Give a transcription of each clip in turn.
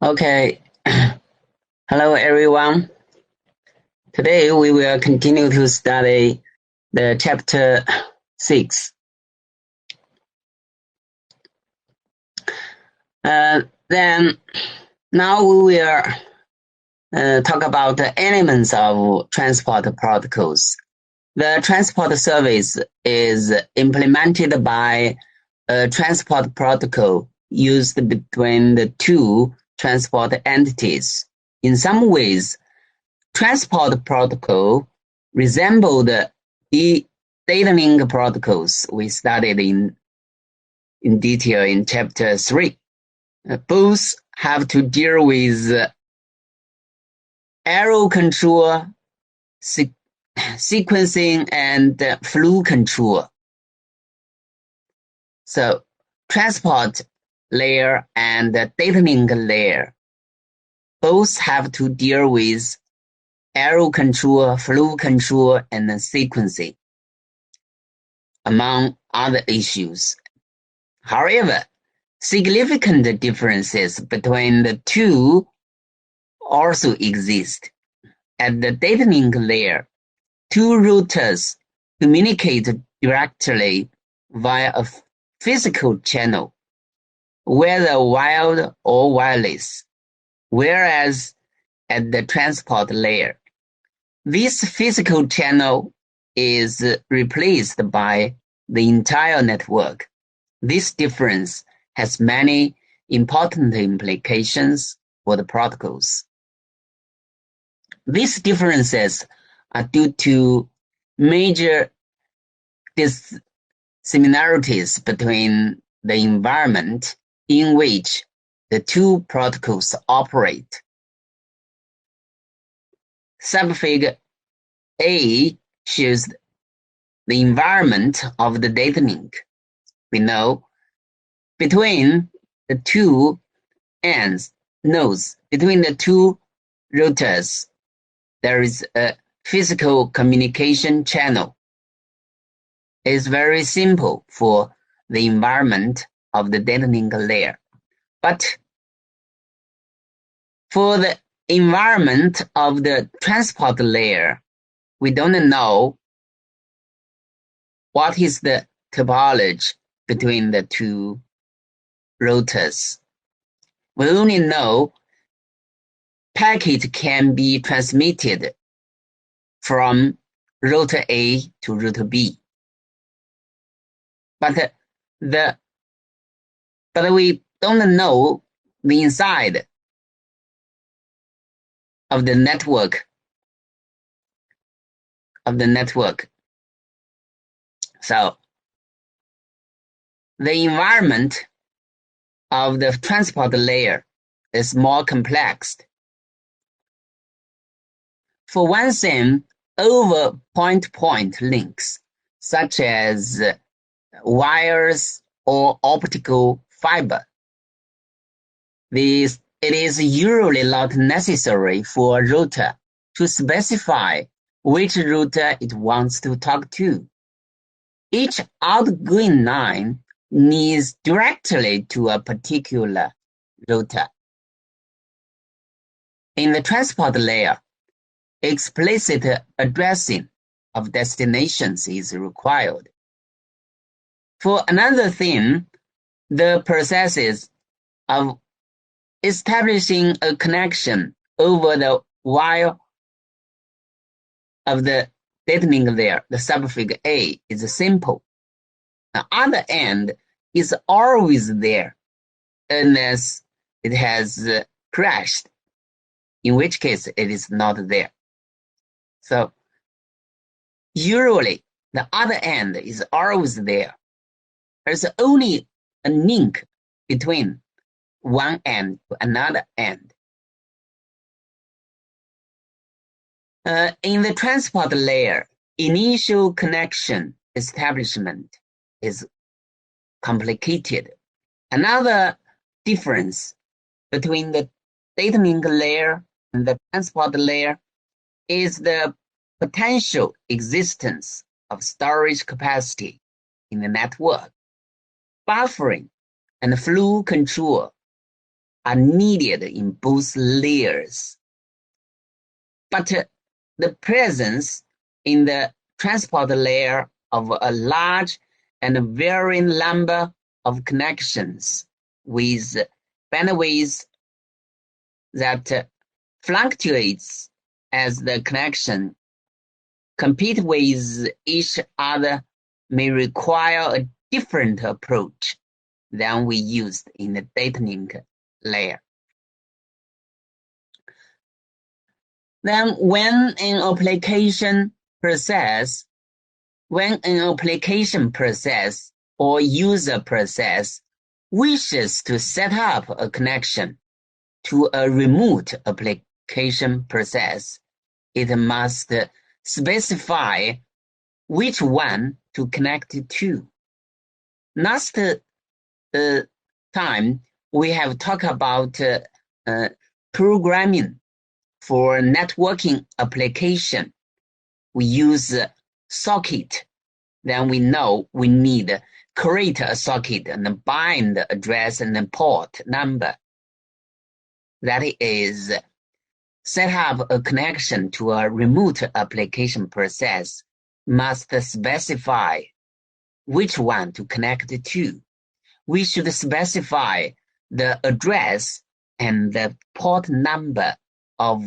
Okay, hello everyone. Today we will continue to study the chapter 6. Then now we will talk about the elements of transport protocols. The transport service is implemented by a transport protocol used between the two transport entities. In some ways, transport protocol resemble the data link protocols we studied in detail in chapter 3. Both have to deal with error control, sequencing, and flow control. So transport layer and data link layer both have to deal with error control, flow control, and sequencing, among other issues. However, significant differences between the two also exist. At the data link layer, two routers communicate directly via a physical channel, whether wired or wireless, whereas at the transport layer, this physical channel is replaced by the entire network. This difference has many important implications for the protocols. These differences are due to major dissimilarities between the environment in which the two protocols operate. Subfigure A shows the environment of the data link. We know between the two nodes, between the two routers, there is a physical communication channel. It is very simple for the environment of the data link layer. But for the environment of the transport layer, we don't know what is the topology between the two routers. We only know packet can be transmitted from router A to router B. But we don't know the inside of the network. So the environment of the transport layer is more complex. For one thing, over point-to-point links, such as wires or optical fiber, it is usually not necessary for a router to specify which router it wants to talk to. Each outgoing line leads directly to a particular router. In the transport layer, explicit addressing of destinations is required. For another thing, the processes of establishing a connection over the wire of the data link layer, the subfigure A, is simple. The other end is always there unless it has crashed, in which case it is not there. So usually the other end is always there. There's only a link between one end to another end. In the transport layer, initial connection establishment is complicated. Another difference between the data link layer and the transport layer is the potential existence of storage capacity in the network. Buffering and flow control are needed in both layers. But the presence in the transport layer of a large and varying number of connections with bandwidth that fluctuates as the connection compete with each other may require a different approach than we used in the data link layer. Then when an application process or user process wishes to set up a connection to a remote application process, it must specify which one to connect to. Last time, we have talked about programming for networking application. We use socket. Then we know we need create a socket and bind the address and the port number. That is, set up a connection to a remote application process must specify which one to connect to. We should specify the address and the port number of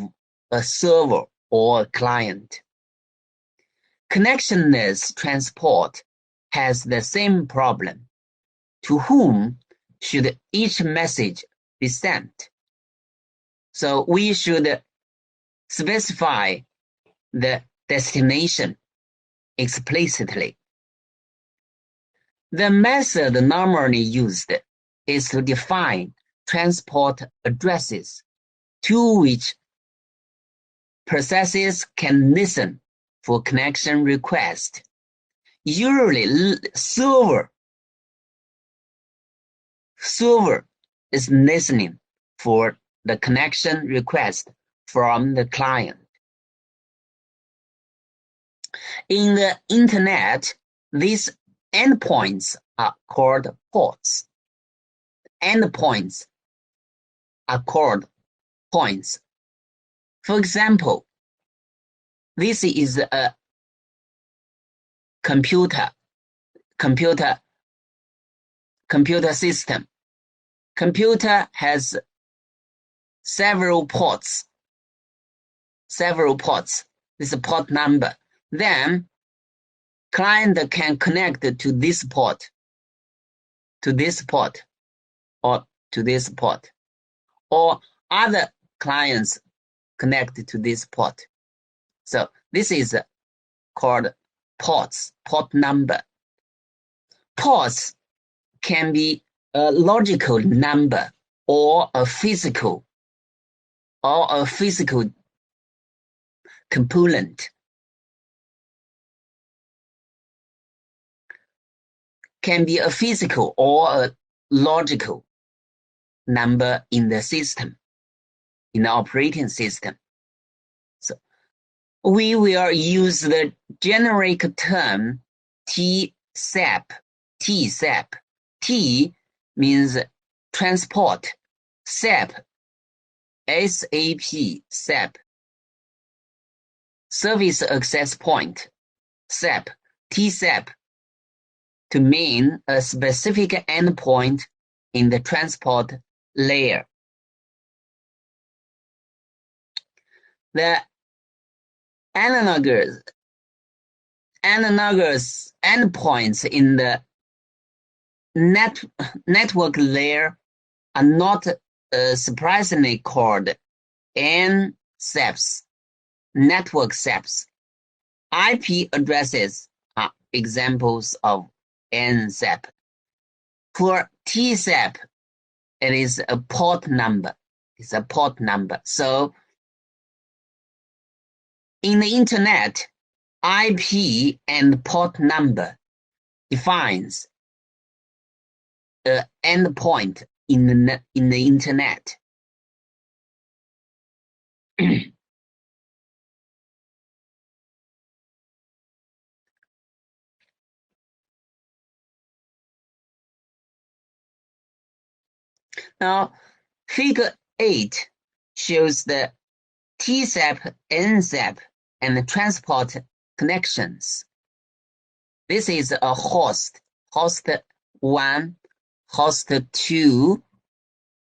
a server or client. Connectionless transport has the same problem. To whom should each message be sent? So we should specify the destination explicitly. The method normally used is to define transport addresses to which processes can listen for connection request. Usually, server is listening for the connection request from the client. In the Internet, these endpoints are called ports. Endpoints are called points. For example, this is a computer system. Computer has several ports. This is a port number. Then client can connect to this port, or to this port, or other clients connect to this port. So this is called ports, port number. Ports can be a logical number or a physical component. Can be a physical or a logical number in the system, in the operating system. So we will use the generic term TSAP. T means transport. SAP, SAP, service access point, SAP, TSAP, to mean a specific endpoint in the transport layer. The analogous endpoints in the network layer are not surprisingly called NSAPs, network SAPs. IP addresses are examples of NSAP. For TSAP, it is a port number. So in the Internet, IP and port number defines an endpoint in the Internet. Now, figure 8 shows the TSAP, NSAP, and transport connections. This is a host 1, host 2,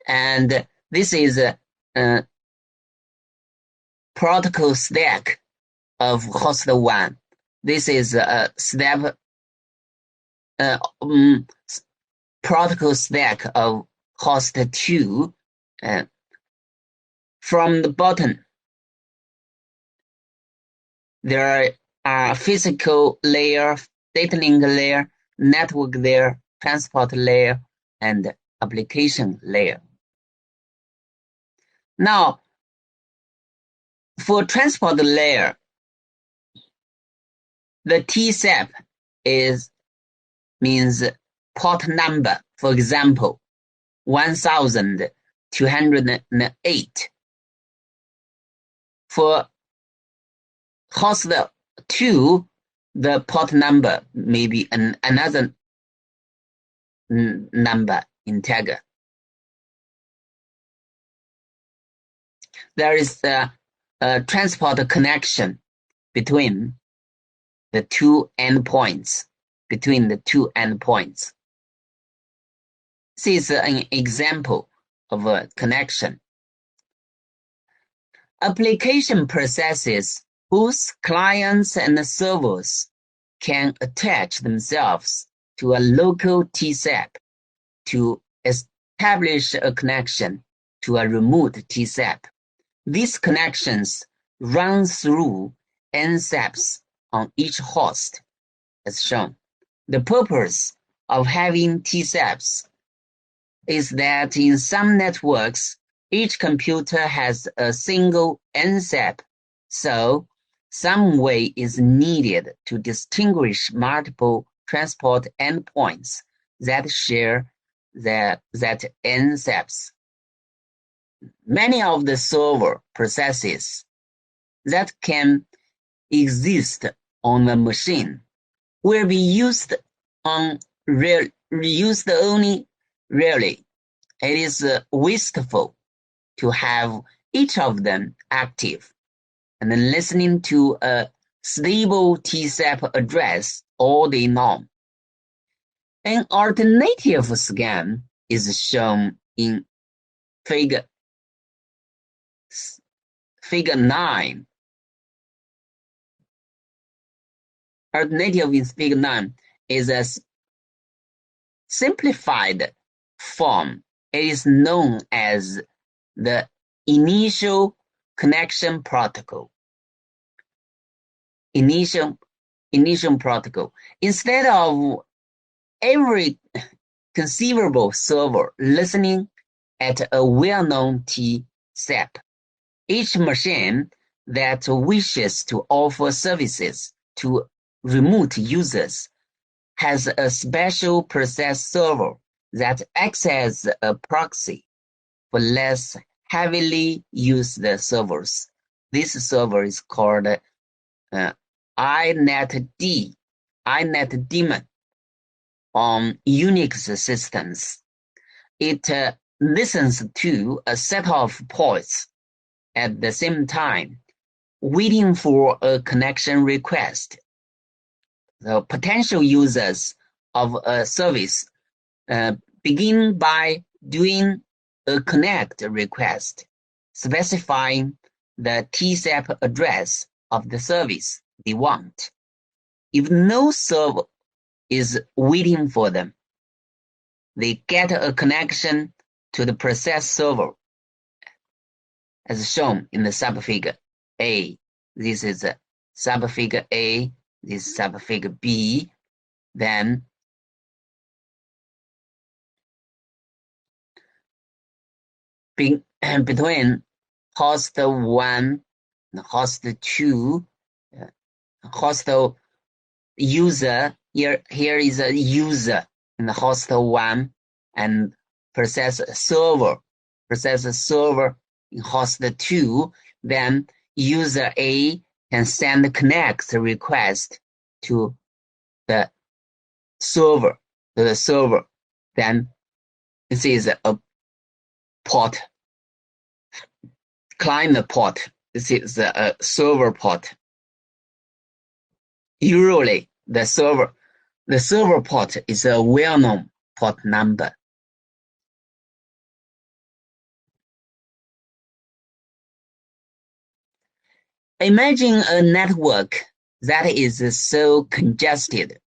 and this is a protocol stack of host 1. This is a step protocol stack of host 2. From the bottom, there are physical layer, data link layer, network layer, transport layer, and application layer. Now, for transport layer, the TSAP means port number. For example, 1208. For host 2, the port number may be another number integer. There is a transport connection between the two endpoints. This is an example of a connection. Application processes whose clients and servers can attach themselves to a local TSAP to establish a connection to a remote TSAP. These connections run through NSAPs on each host, as shown. The purpose of having TSAPs is that in some networks, each computer has a single NSAP, so some way is needed to distinguish multiple transport endpoints that share that NSAPs. Many of the server processes that can exist on a machine will be used only rarely. It is wasteful to have each of them active and then listening to a stable TSAP address all day long. An alternative scan is shown in figure 9. Alternative in figure 9 is a simplified form. It is known as the initial connection protocol. Initial protocol. Instead of every conceivable server listening at a well-known TSAP, each machine that wishes to offer services to remote users has a special process server that acts as a proxy for less heavily used servers. This server is called inetd, inetdaemon on Unix systems. It listens to a set of ports at the same time, waiting for a connection request. The potential users of a service begin by doing a connect request, specifying the TSAP address of the service they want. If no server is waiting for them, they get a connection to the process server, as shown in the subfigure A. This is a subfigure A, this is subfigure B. Then between host 1 and host 2, host user, here is a user in the host 1, and process server in host 2, then user A can send a connect request to the server. Then this is a port, client port. This is a server port. Usually, the server port is a well-known port number. Imagine a network that is so congested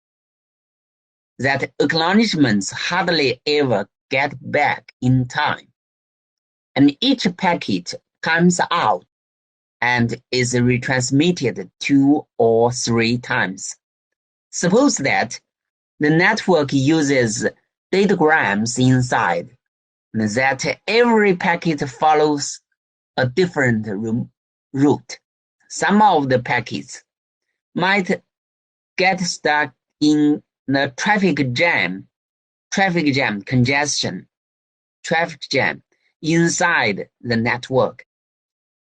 that acknowledgements hardly ever get back in time, and each packet comes out and is retransmitted 2 or 3 times. Suppose that the network uses datagrams inside, that every packet follows a different route. Some of the packets might get stuck in the traffic jam inside the network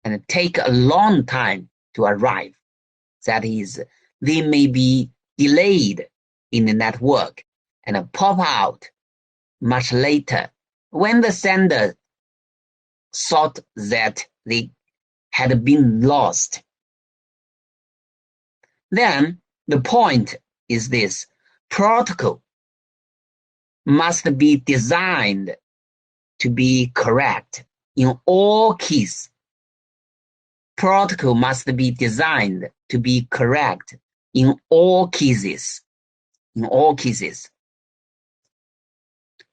and take a long time to arrive. That is, they may be delayed in the network and pop out much later when the sender thought that they had been lost. Then the point is this: protocol must be designed to be correct in all keys. Protocol must be designed to be correct in all cases.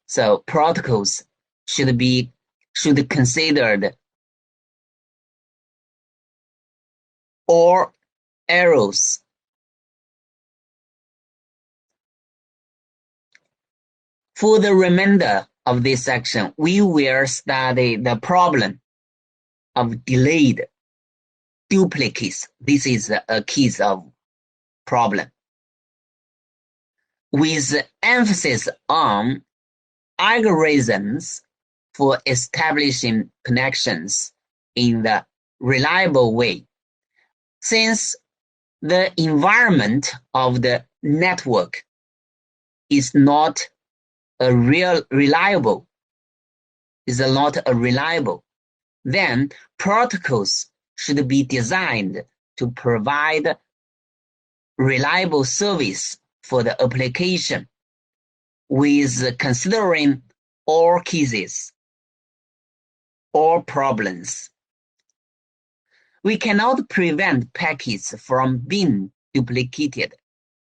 So protocols should consider all errors. For the remainder of this section, we will study the problem of delayed duplicates. This is a case of problem, with emphasis on algorithms for establishing connections in the reliable way. Since the environment of the network is not reliable, then protocols should be designed to provide reliable service for the application with considering all cases, all problems. We cannot prevent packets from being duplicated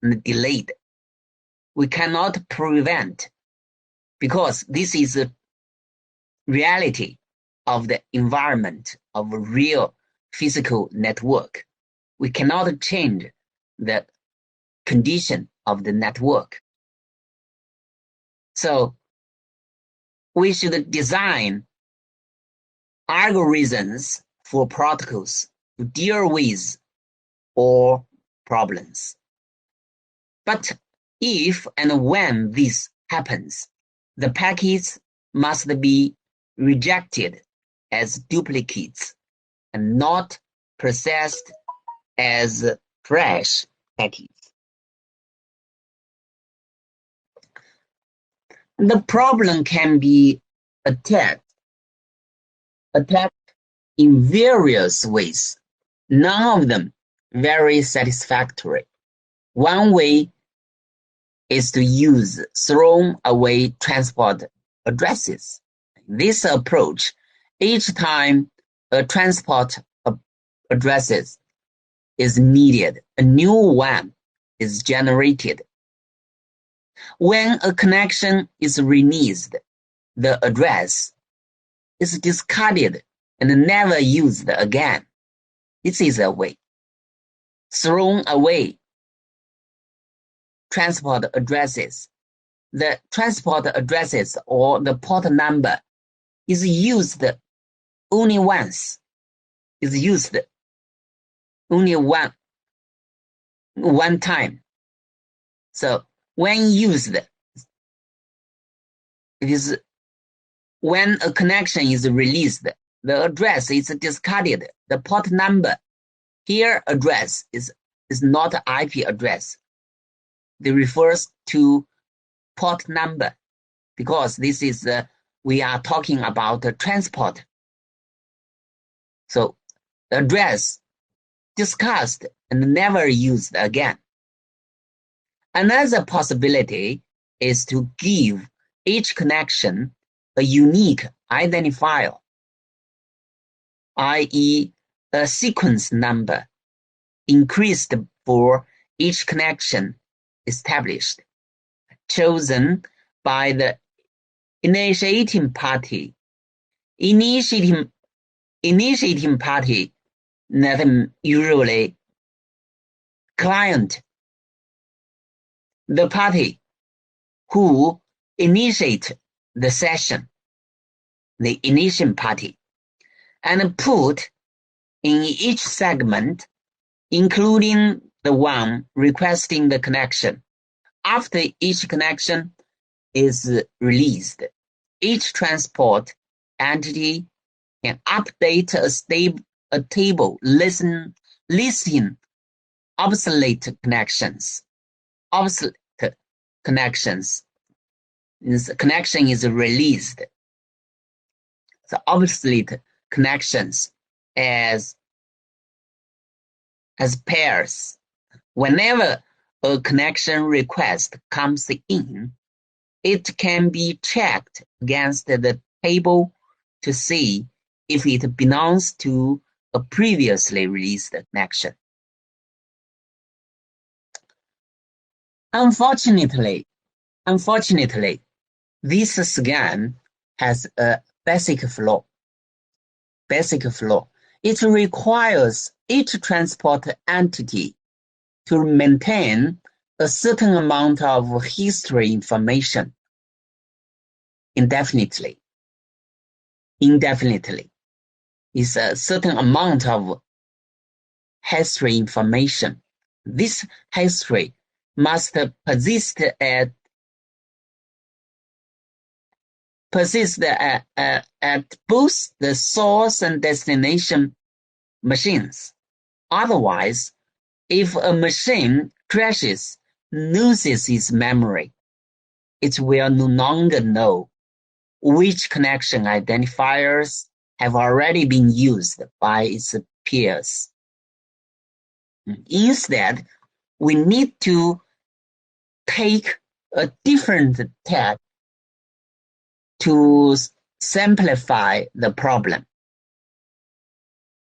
and delayed. We cannot prevent, because this is a reality of the environment of a real physical network. We cannot change the condition of the network. So we should design algorithms for protocols to deal with all problems. But if and when this happens, the packets must be rejected as duplicates and not processed as fresh packets. The problem can be attacked in various ways, none of them very satisfactory. One way is to use thrown-away transport addresses. This approach, each time a transport address is needed, a new one is generated. When a connection is released, the address is discarded and never used again. This is a way. Thrown away transport addresses. The transport addresses or the port number is used only once. Is used only one time. So when used, it is when a connection is released, the address is discarded. The port number, here address is not IP address. It refers to port number because this is we are talking about transport. So address, discussed, and never used again. Another possibility is to give each connection a unique identifier, i.e., a sequence number increased for each connection established, chosen by the initiating party. Initiating party, that usually client, the party who initiate the session, the initiation party, and put in each segment, including the one requesting the connection. After each connection is released, each transport entity can update a table listing obsolete connections. Obsolete connections. This connection is released. The obsolete connections as pairs. Whenever a connection request comes in, it can be checked against the table to see if it belongs to a previously released connection. Unfortunately, this scheme has a basic flaw. It requires each transport entity to maintain a certain amount of history information indefinitely. Is a certain amount of history information. This history must persist at both the source and destination machines. Otherwise, if a machine crashes, loses its memory, it will no longer know which connection identifiers have already been used by its peers. Instead, we need to take a different tack to simplify the problem.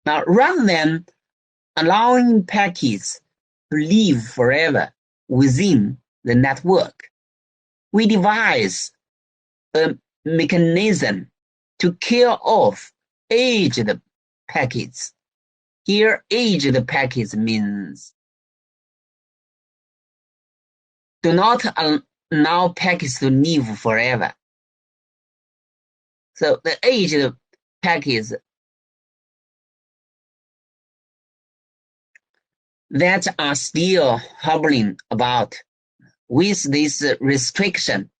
Now, rather than allowing packets to live forever within the network, we devise a mechanism to kill off aged packets. Here, aged packets means do not allow packets to live forever. So the aged packets that are still hovering about. With this restriction,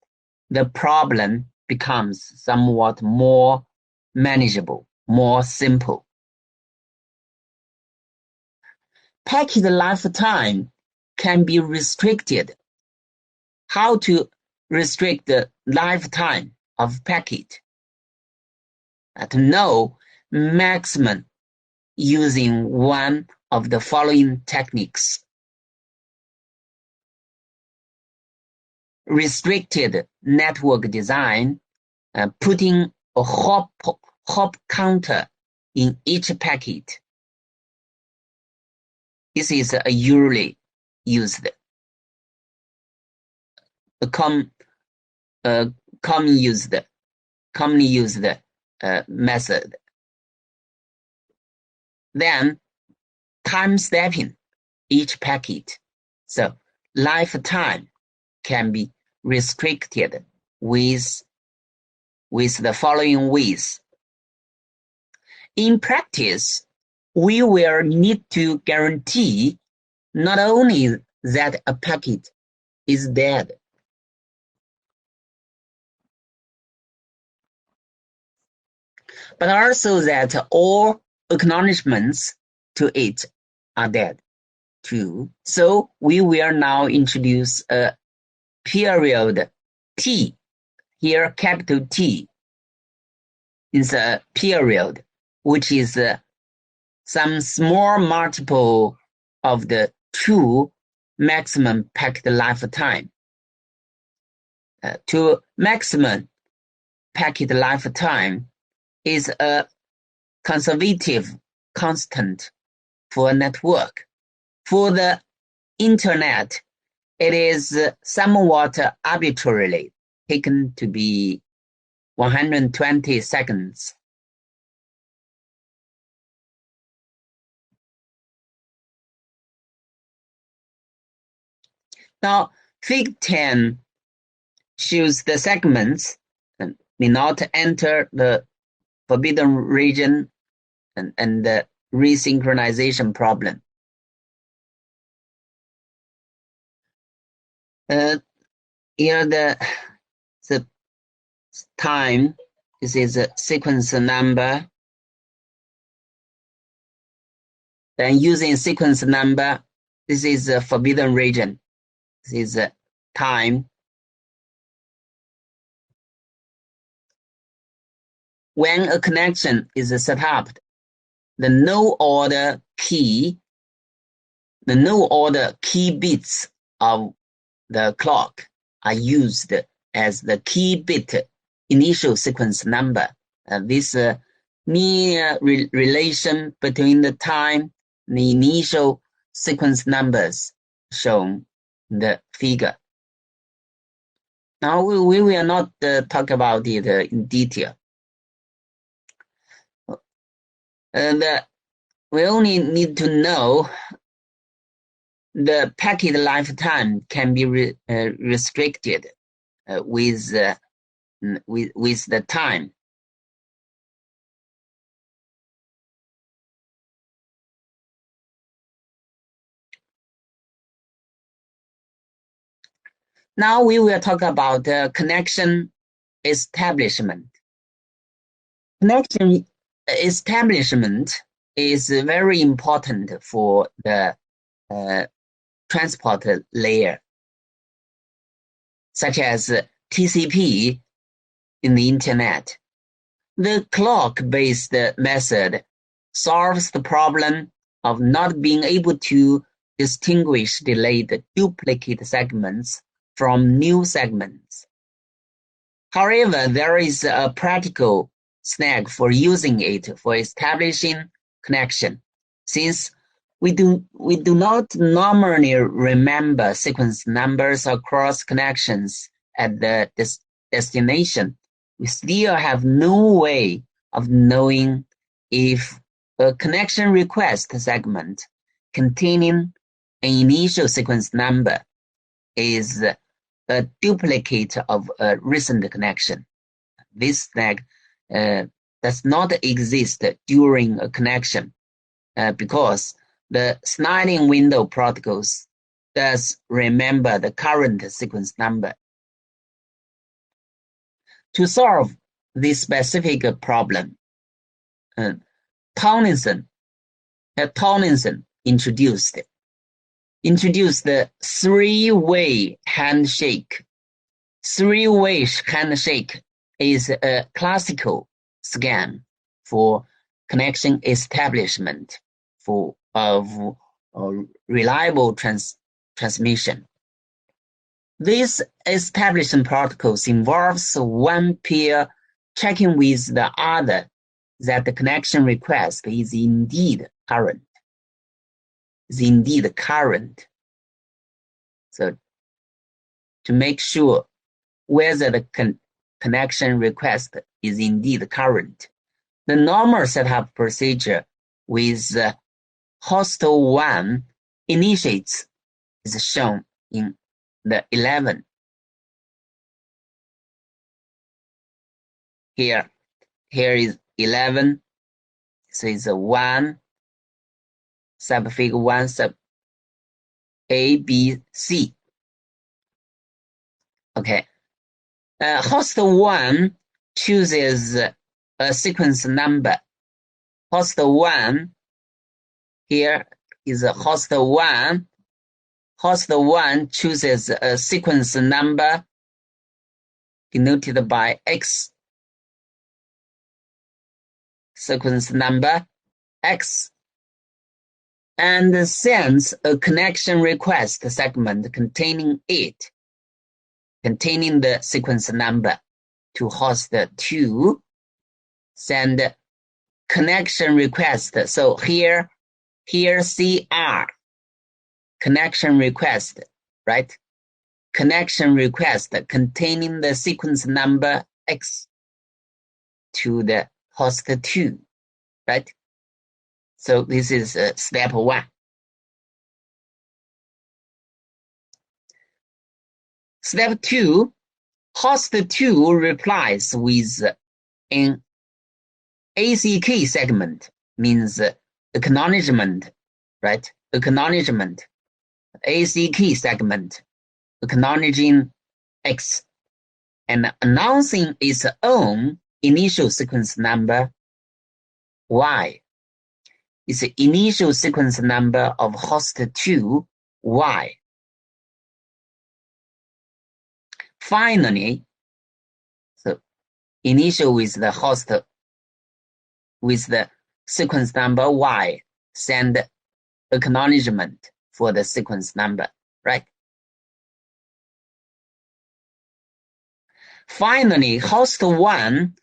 the problem becomes somewhat more manageable, more simple. Packet lifetime can be restricted. How to restrict the lifetime of packet? To know maximum using one of the following techniques. Restricted network design, putting a hop counter in each packet. This is usually used. Commonly used method. Then time stepping each packet. So lifetime can be restricted with the following ways. In practice, we will need to guarantee not only that a packet is dead, but also that all acknowledgements to it are dead too. So we will now introduce a period T, here capital T, is a period, which is some small multiple of the true maximum packet lifetime. To maximum packet lifetime is a conservative constant for a network. For the Internet, it is somewhat arbitrarily taken to be 120 seconds. Now, Fig 10 shows the segments may not enter the forbidden region and the resynchronization problem. Here the time, this is a sequence number. Then using sequence number, this is a forbidden region. This is time. When a connection is set up, the no-order key bits of the clock are used as the key bit initial sequence number. This near relation between the time and the initial sequence numbers shown in the figure. Now we will not talk about it in detail. And we only need to know the packet lifetime can be restricted with the time. Now we will talk about connection establishment. Connection establishment is very important for the transport layer, such as TCP in the Internet. The clock-based method solves the problem of not being able to distinguish delayed duplicate segments from new segments. However, there is a practical snag for using it for establishing connection, since we do not normally remember sequence numbers across connections at the destination. We still have no way of knowing if a connection request segment containing an initial sequence number is a duplicate of a recent connection. This snag does not exist during a connection because the sliding window protocols does remember the current sequence number. To solve this specific problem, Tomlinson introduced the three-way handshake. Three-way handshake is a classical scheme for connection establishment of reliable transmission. This establishment protocols involves one pair checking with the other that the connection request is indeed current. So to make sure whether the connection request is indeed current, the normal setup procedure with host 1 initiates is shown in the 11. Here is 11. So it's a 1, subfig 1, sub A, B, C. Okay. Host 1 chooses a sequence number. Host 1, here is a host 1. Host 1 chooses a sequence number denoted by X. sequence number X and sends a connection request segment containing the sequence number to host 2, send connection request. So here CR, connection request, right? Connection request containing the sequence number X to the host 2, right? So this is step 1. Step 2, host 2 replies with an ACK segment, means acknowledgement, right? Acknowledgement. ACK segment, acknowledging X and announcing its own initial sequence number Y. It's the initial sequence number of host 2, Y. Finally, so initial with the host with the sequence number Y, send acknowledgement for the sequence number, right? Finally, host 1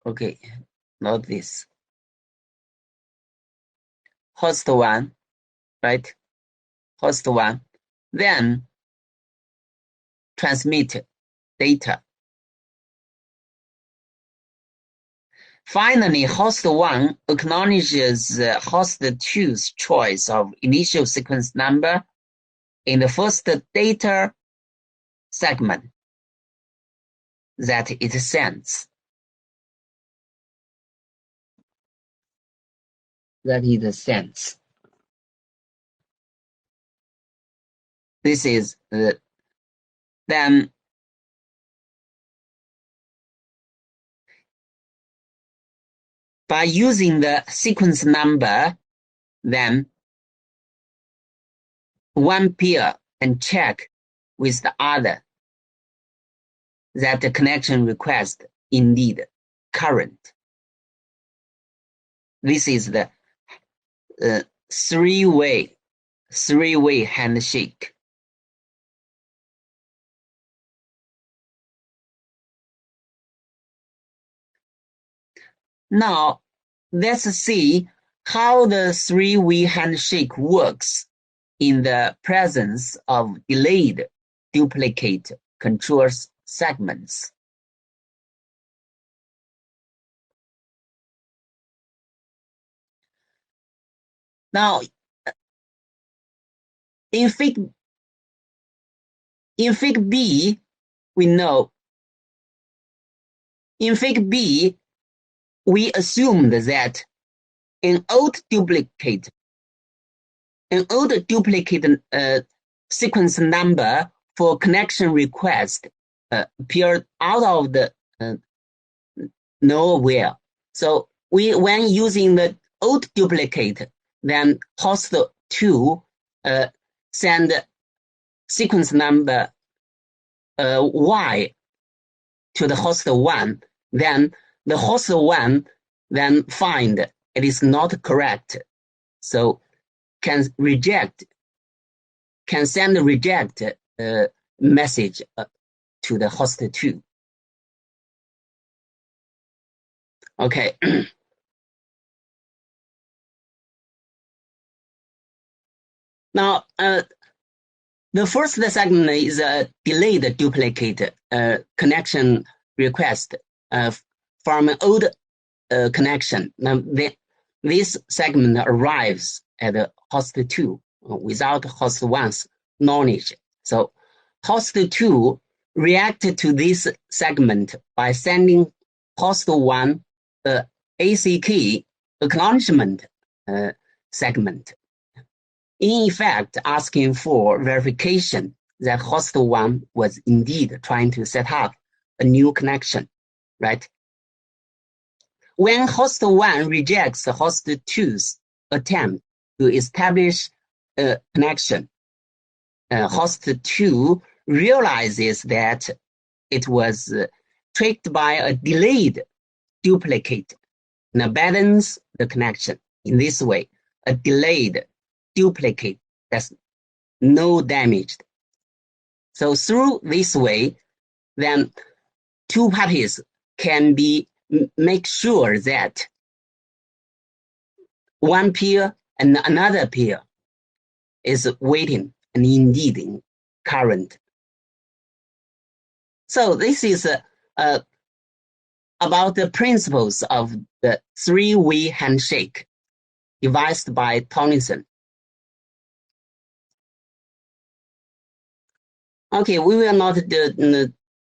okay, not this. Host 1, right? Host 1, then transmit data. Finally, host 1 acknowledges host 2's choice of initial sequence number in the first data segment that it sends. This is then by using the sequence number, then one pair and check with the other that the connection request indeed current. This is the three-way handshake. Now, let's see how the three-way handshake works in the presence of delayed duplicate control segments. Now, in Fig B, we know, in Fig B, we assumed that an old duplicate sequence number for connection request appeared out of the nowhere. So when using the old duplicate, then host 2 send sequence number Y to the host 1, then the host 1 then find it is not correct. So can send a reject message to the host 2. Okay. Now, the first segment is a delayed duplicate connection request from an old connection. Now, this segment arrives at host 2 without host 1's knowledge. So host 2 reacted to this segment by sending host 1 ACK acknowledgement segment, in effect asking for verification that host 1 was indeed trying to set up a new connection, right? When host 1 rejects host 2's attempt to establish a connection, host 2 realizes that it was tricked by a delayed duplicate and abandons the connection. In this way, a delayed duplicate that's no damage. So through this way, then two parties can make sure that one peer and another peer is waiting and indeed in current. So this is about the principles of the three-way handshake devised by Tomlinson. Okay, we will not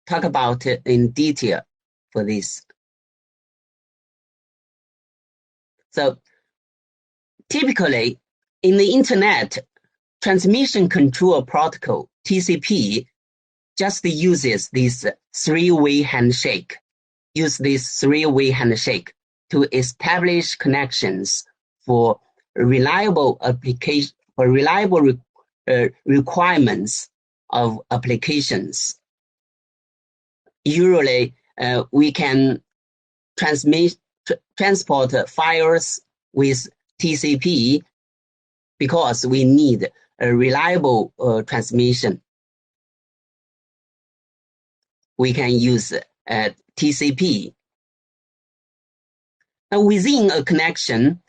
talk about it in detail for this. So typically in the Internet, Transmission Control Protocol, TCP, just uses this three-way handshake. Use this three-way handshake to establish connections for reliable application, for reliable requirements of applications. Usually, we can transport files with TCP because we need a reliable transmission. We can use TCP. Within a connection,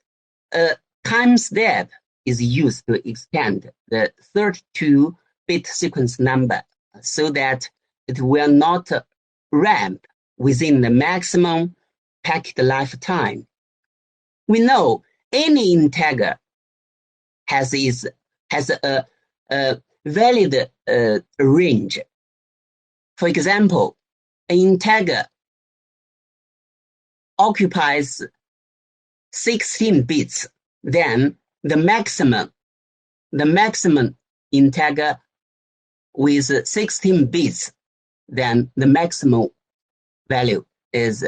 a timestamp is used to extend the 32-bit sequence number so that it will not ramp within the maximum packet lifetime. We know any integer has a valid range. For example, an integer occupies 16 bits, then the maximum integer with 16 bits, then the maximum value is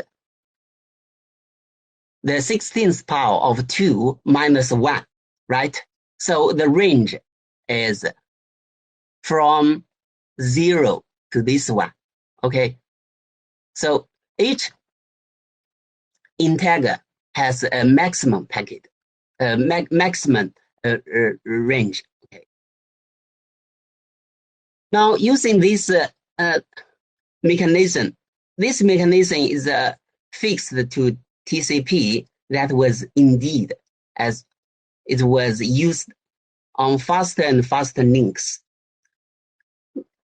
the 16th power of 2 minus 1, right? So the range is from 0 to this one, okay? So each integer has a maximum packet, maximum range. Okay. Now, using this mechanism, this mechanism is fixed to TCP that was indeed as it was used on faster and faster links.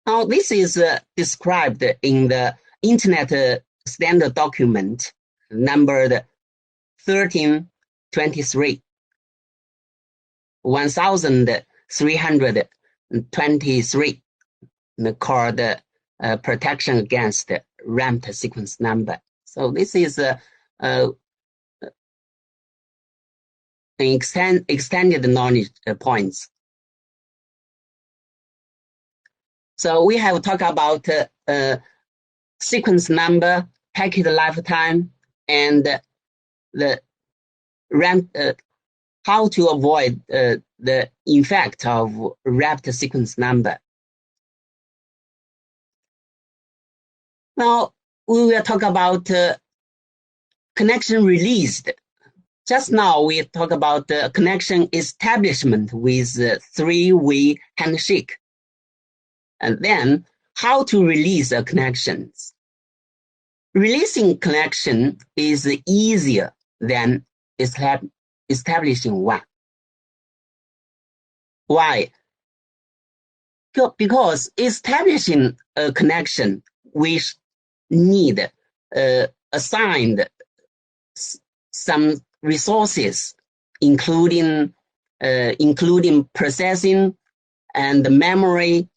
Now, this is described in the Internet Standard Document numbered 1323, 1323, called Protection Against Ramped Sequence Number. So this is an extended knowledge points. So we have talked about sequence number, packet lifetime, and the how to avoid the effect of wrapped sequence number. Now we will talk about connection released. Just now we talk about the connection establishment with three-way handshake. And then how to release a connection. Releasing connection is easier than establishing one. Why? Because establishing a connection, we need assigned some resources, including processing and memory,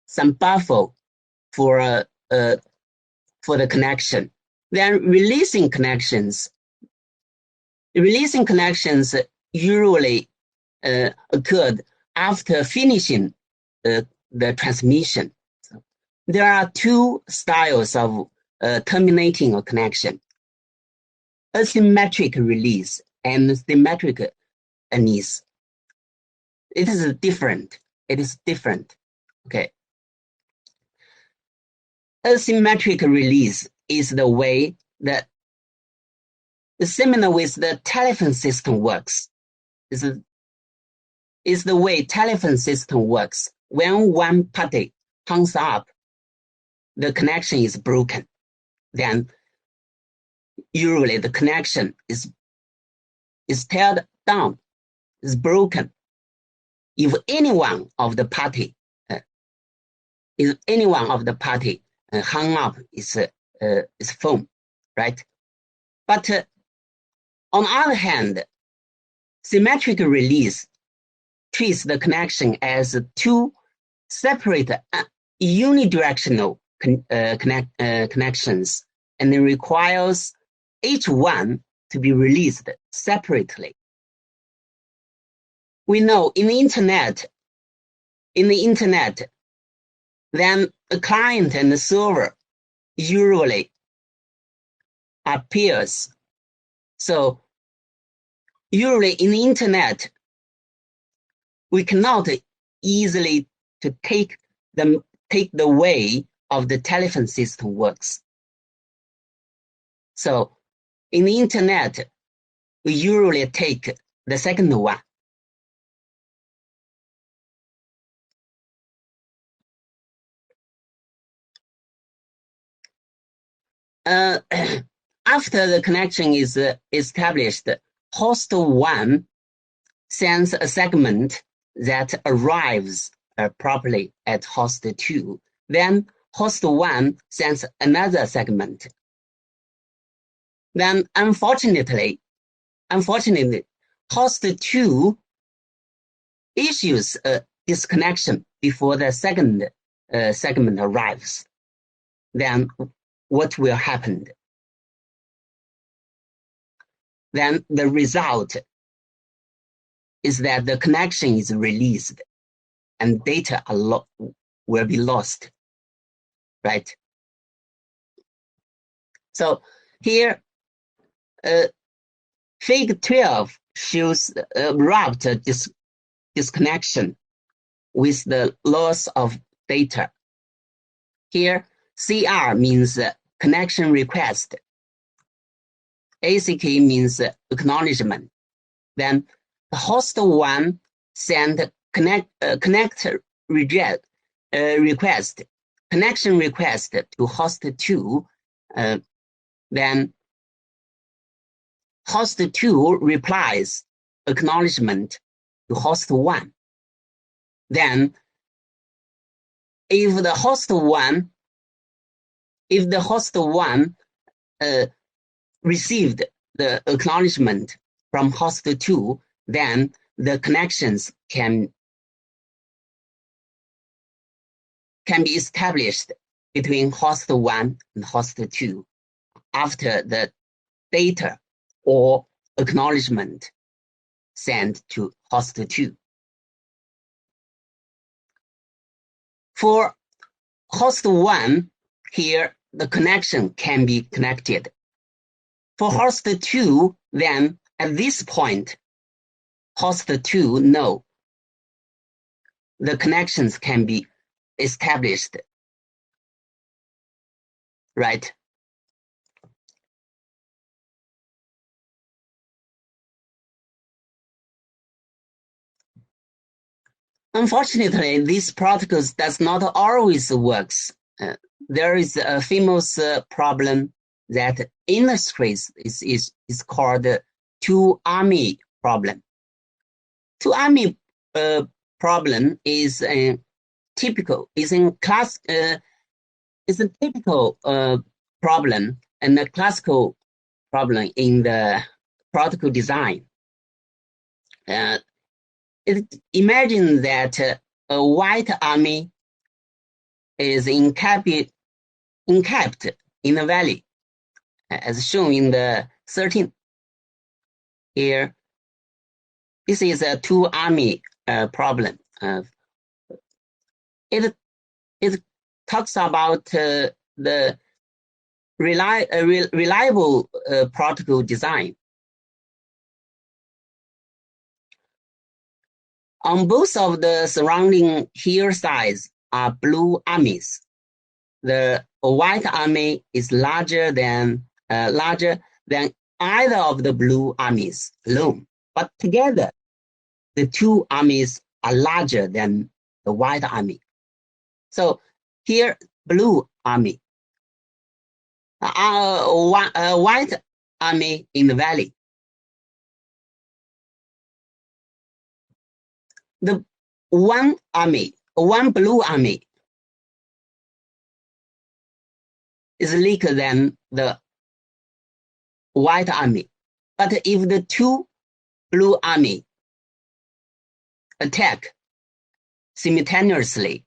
some buffer for the connection. Then releasing connections usually occurred after finishing the transmission. So there are two styles of terminating a connection: asymmetric release and symmetric release. It is different. it is different. Okay. Asymmetric release is the way that similar with the telephone system works. Is the way telephone system works. When one party hangs up, the connection is broken. Then usually the connection is teared down, is broken. If any one of the party hung up its phone, right? But on the other hand, symmetric release treats the connection as two separate unidirectional connections, and it requires each one to be released separately. We know in the internet, then the client and the server usually are peers. So usually in the internet, we cannot easily to take the way of the telephone system works. So in the internet, we usually take the second one. After the connection is established, host 1 sends a segment that arrives properly at host 2. Then host 1 sends another segment. Then unfortunately, host 2 issues a disconnection before the second segment arrives. Then what will happen? Then the result is that the connection is released and data will be lost, right? So here, Fig 12 shows abrupt disconnection with the loss of data. Here, CR means connection request. ACK means acknowledgement. Then the host 1 send connect request, connection request to host 2. Then host 2 replies acknowledgement to host 1. Then if the host 1 received the acknowledgement from host 2, then the connections can be established between host 1 and host 2 after the data or acknowledgement sent to host 2. For host 1, here the connection can be connected. For host 2, then at this point, host 2 know the connections can be established, right? Unfortunately, this protocol does not always work. There is a famous problem that illustrates is called two army problem. Two army problem is a typical problem and a classical problem in the protocol design. Imagine that a white army is encamped in a valley, as shown in the 13. Here, this is a two army problem. It talks about the reliable protocol design. On both of the surrounding hillsides are blue armies. The white army is larger than either of the blue armies alone, but together the two armies are larger than the white army. So here, blue army, white army in the valley. The one blue army is weaker than the white army. But if the two blue army attack simultaneously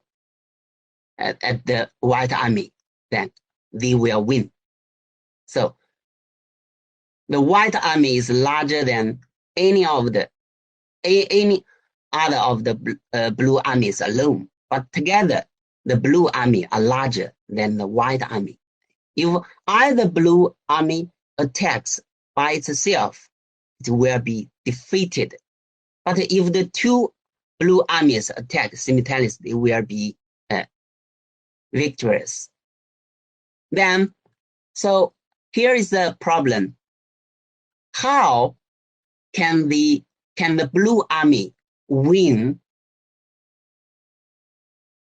at the white army, then they will win. So the white army is larger than any other of the blue armies alone, but together the blue army are larger than the white army. If either blue army attacks by itself, it will be defeated. But if the two blue armies attack simultaneously, they will be victorious. Then, so here is the problem. How can the blue army win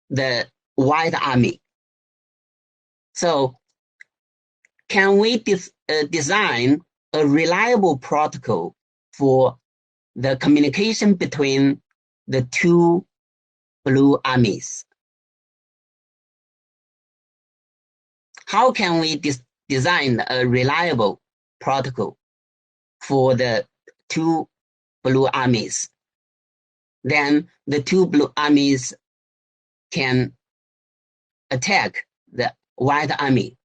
the white army? So can we design a reliable protocol for the communication between the two blue armies? How can we design a reliable protocol for the two blue armies? Then the two blue armies can attack the white army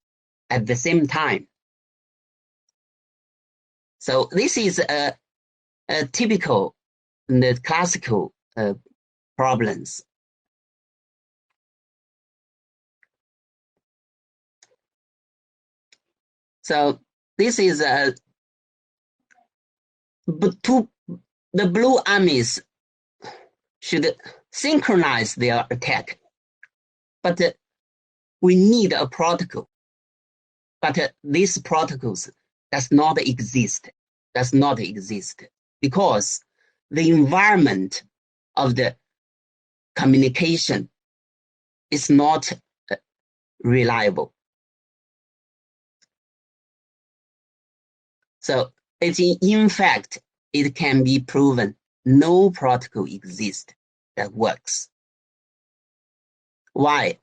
at the same time. So this is a typical and the classical problems. So this is the blue armies should synchronize their attack, but we need a protocol. But these protocols does not exist because the environment of the communication is not reliable. So in fact, it can be proven no protocol exists that works. Why?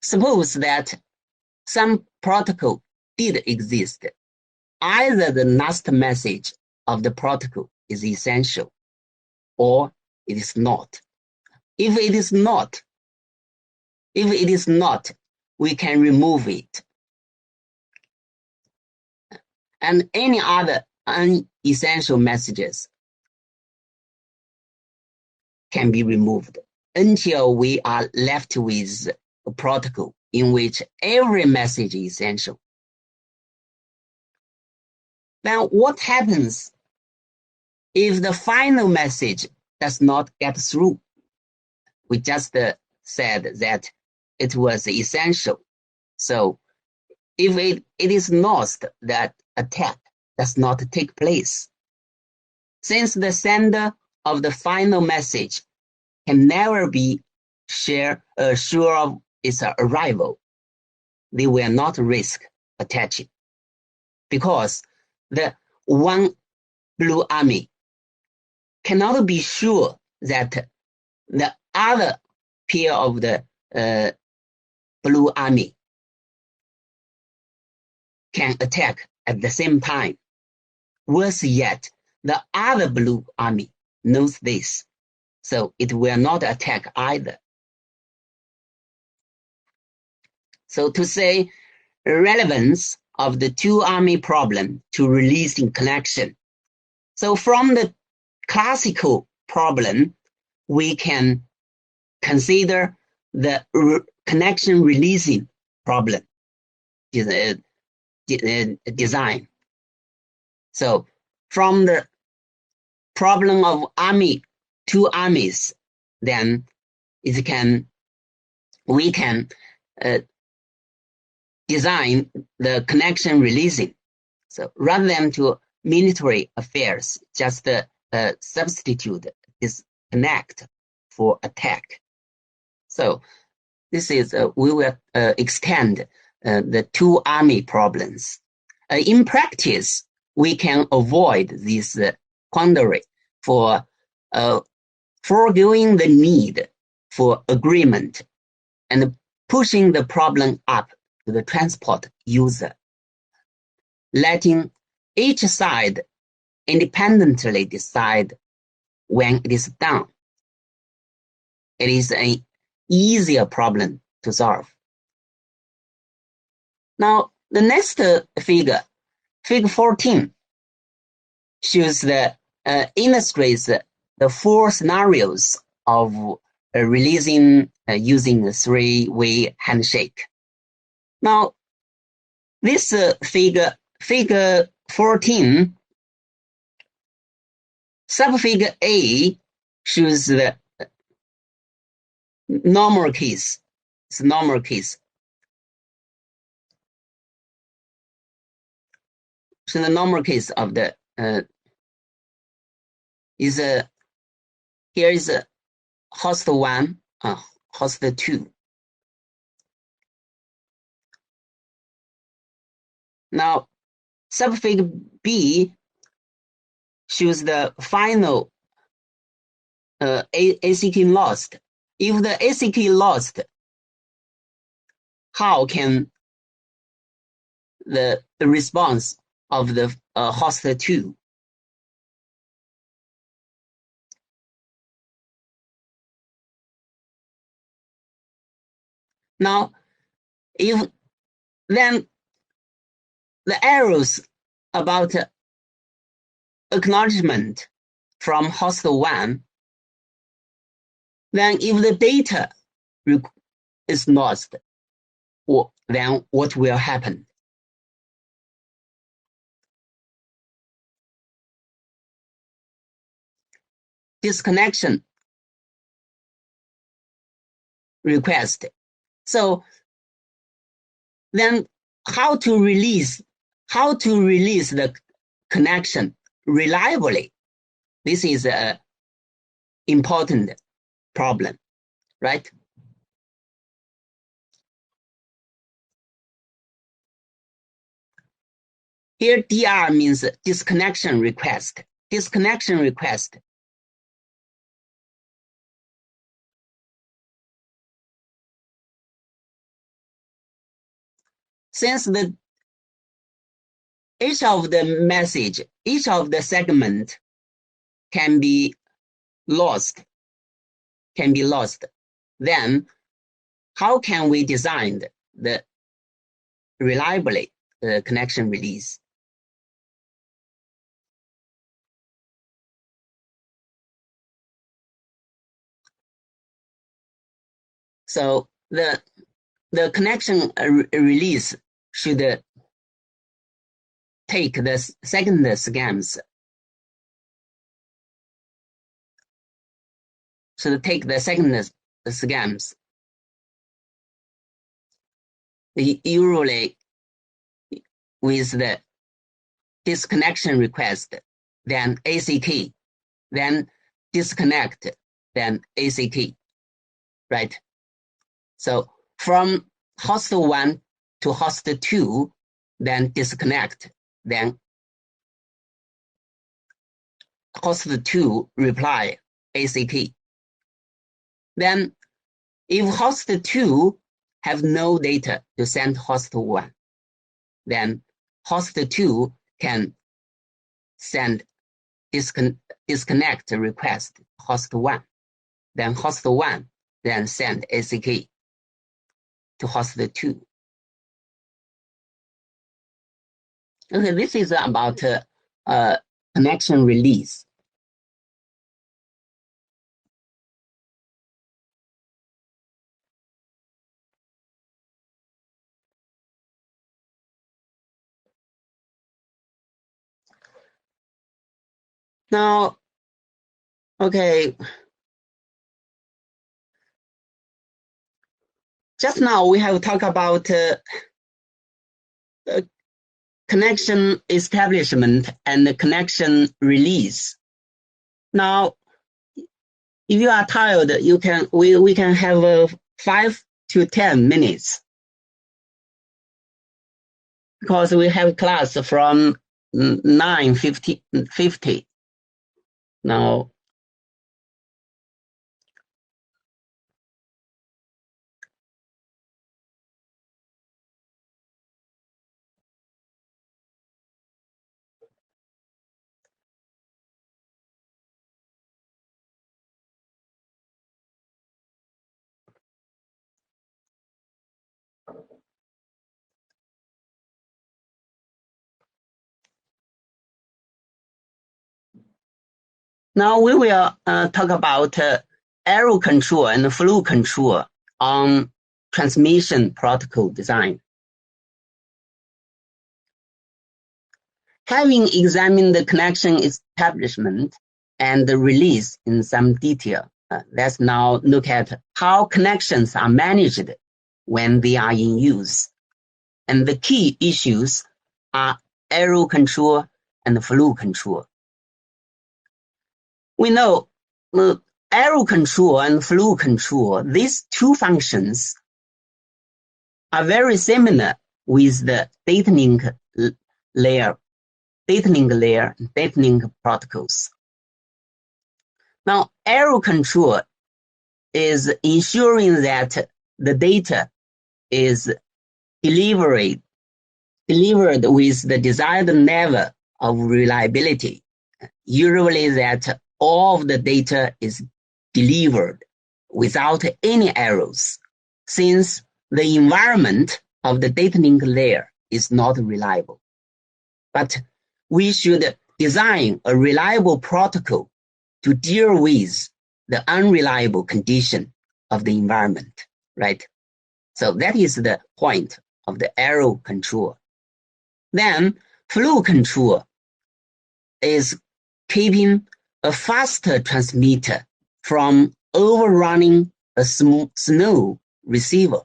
Suppose that some protocol did exist. Either the last message of the protocol is essential or it is not. If it is not, we can remove it. And any other unessential messages can be removed until we are left with a protocol in which every message is essential. Then what happens if the final message does not get through? We just said that it was essential. So if it is lost, that attack does not take place. Since the sender of the final message can never be sure of its arrival, they will not risk attaching, because the one blue army cannot be sure that the other pair of the blue army can attack at the same time. Worse yet, the other blue army knows this, so it will not attack either. So to say relevance of the two army problem to releasing connection. So from the classical problem, we can consider the connection releasing problem design. So from the problem of army two armies, then we can design the connection releasing. So rather than to military affairs, just substitute disconnect for attack. So this is we will extend the two army problems. In practice, we can avoid this quandary for foregoing the need for agreement and pushing the problem up to the transport user, letting each side independently decide when it is done. It is an easier problem to solve. Now, the next figure 14, shows illustrates the four scenarios of releasing using a three-way handshake. Now, this figure 14, subfigure A shows the normal case. It's normal case. So the normal case of the is here is host 1, host 2. Now, subfigure B shows the final ACK lost. If the ACK lost, how can the response of the host 2? Now, if then the arrows about acknowledgement from host 1, then if the data is lost, then what will happen? Disconnection request. So then how to release the connection reliably? This is an important problem, right? Here DR means disconnection request. Disconnection request. Since each of the segment can be lost, then how can we design the reliably connection release? So the connection release should take the second scams. Should take the second scams. Usually with the disconnection request, then ACK, then disconnect, then ACK, right? So from host 1 to host 2, then disconnect, then host 2 reply ACK. Then if host 2 have no data to send host 1, then host 2 can send disconnect request host 1. Then host 1 then send ACK to host 2. Okay, this is about connection release. Now, Okay, just now we have talked about connection establishment and the connection release. Now, if you are tired, we can have 5 to 10 minutes because we have class from 9:50. Now, now we will talk about error control and flow control on transmission protocol design. Having examined the connection establishment and the release in some detail, let's now look at how connections are managed when they are in use. And the key issues are error control and flow control. We know error control and flow control, these two functions are very similar with the data link layer, data link protocols. Now, error control is ensuring that the data is delivered with the desired level of reliability. Usually that all of the data is delivered without any errors, since the environment of the data link layer is not reliable. But we should design a reliable protocol to deal with the unreliable condition of the environment, right? So that is the point of the error control. Then flow control is keeping a faster transmitter from overrunning a slow receiver.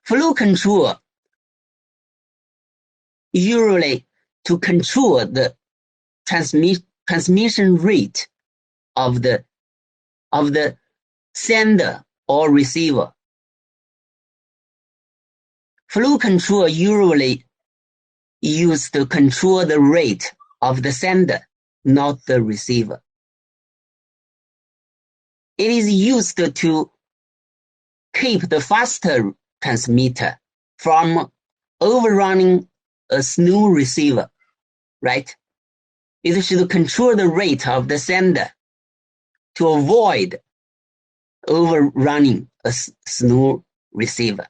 Flow control usually to control the transmission rate of the sender or receiver. Flow control usually used to control the rate of the sender, not the receiver. It is used to keep the faster transmitter from overrunning a slow receiver, right? It should control the rate of the sender to avoid overrunning a slow receiver.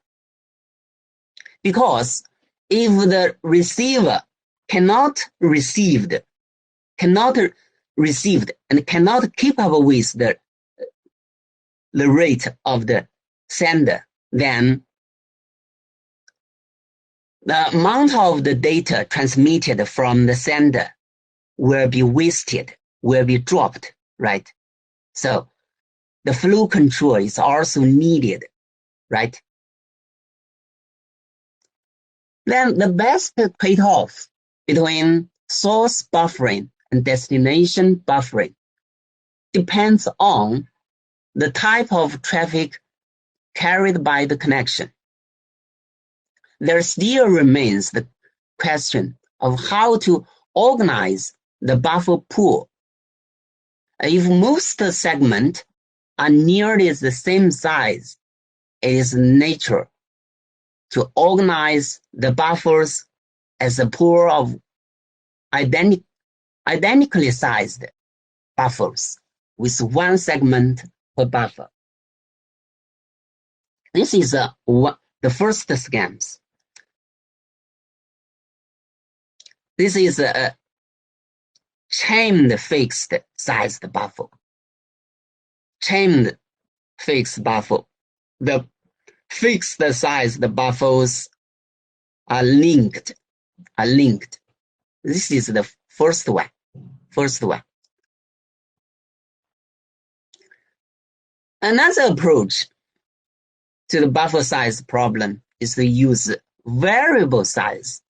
Because if the receiver cannot receive and cannot keep up with the rate of the sender, then the amount of the data transmitted from the sender will be wasted, will be dropped, right? So the flow control is also needed, right? Then the best trade-off between source buffering and destination buffering depends on the type of traffic carried by the connection. There still remains the question of how to organize the buffer pool. If most segments are nearly the same size, it is natural to organize the buffers as a pool of identically sized buffers with one segment per buffer. This is the first scheme. This is a chained fixed sized buffer. Chained fixed buffer. The fixed sized buffers are linked. This is the first one. Another approach to the buffer size problem is to use variable size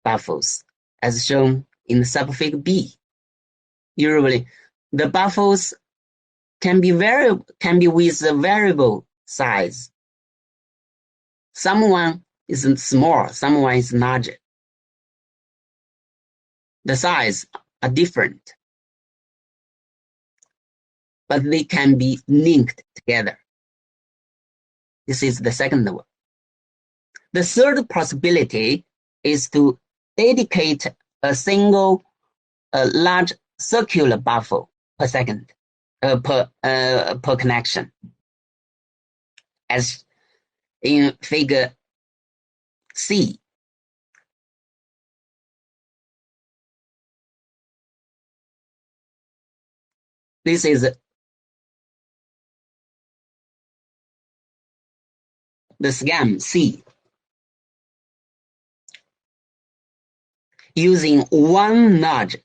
buffers, as shown in the subfig B. Usually, the buffers can be with a variable size. Someone is small, someone is larger. The size are different, but they can be linked together. This is the second one. The third possibility is to dedicate a single large circular buffer per second, per connection, as in figure C. This is the scheme C. Using one large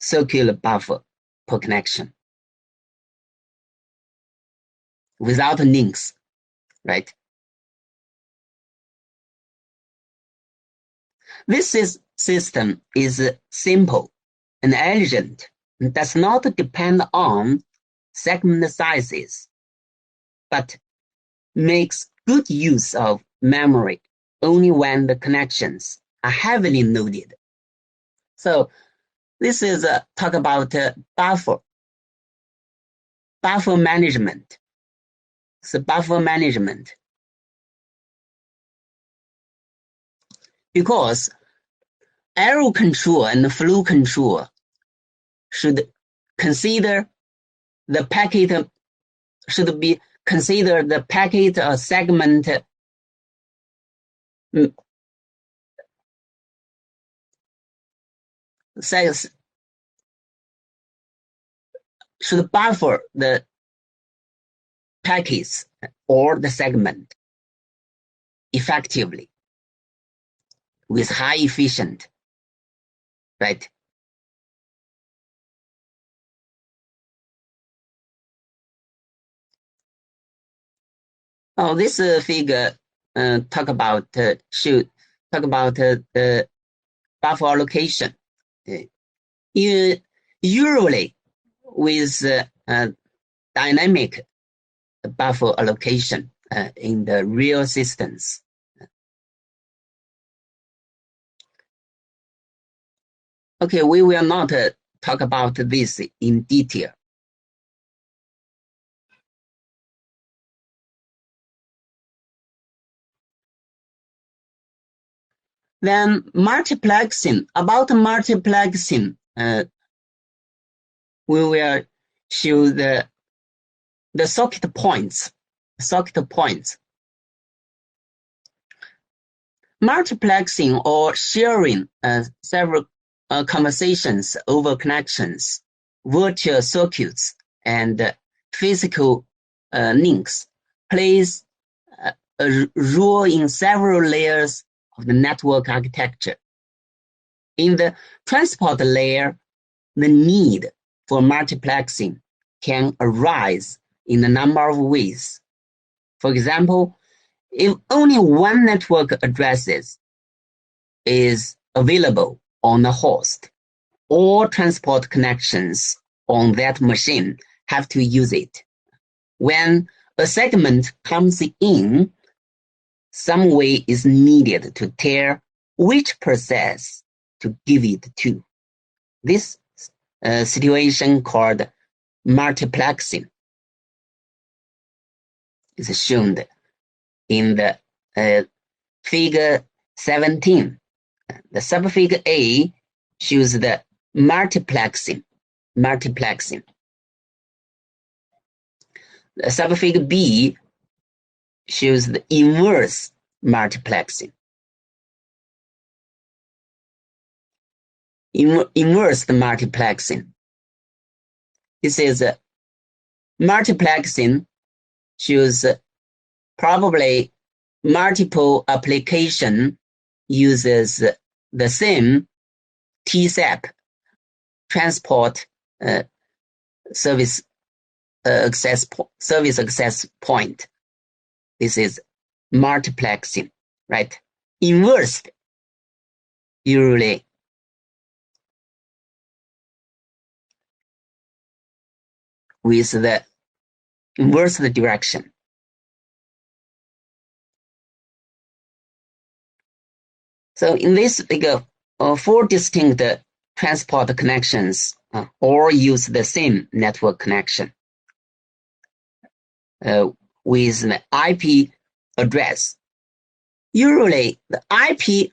circular buffer per connection without links, right? This system is simple and elegant and does not depend on segment sizes, but makes good use of memory only when the connections are heavily loaded. So this is talk about buffer management. So buffer management, because error control and flow control should consider the packet or segment size should buffer the packets or the segment effectively with high efficient, right? Oh, this figure talk about the buffer allocation. Usually with dynamic buffer allocation in the real systems. Okay, we will not talk about this in detail. Then multiplexing. About multiplexing, we will show the socket points. Multiplexing or sharing several conversations over connections, virtual circuits, and physical links plays a role in several layers of the network architecture. In the transport layer, the need for multiplexing can arise in a number of ways. For example, if only one network addresses is available on the host, all transport connections on that machine have to use it. When a segment comes in, some way is needed to tell which process to give it to. This situation called multiplexing is shown in the figure 17. The subfigure A shows the multiplexing. The subfigure B shows the inverse multiplexing. Inverse multiplexing. This is multiplexing shows probably multiple application uses the same TSAP transport service service access point. This is multiplexing, right? Inversed, usually with the inverse direction. So in this figure, 4 distinct transport connections all use the same network connection with an IP address. Usually, the IP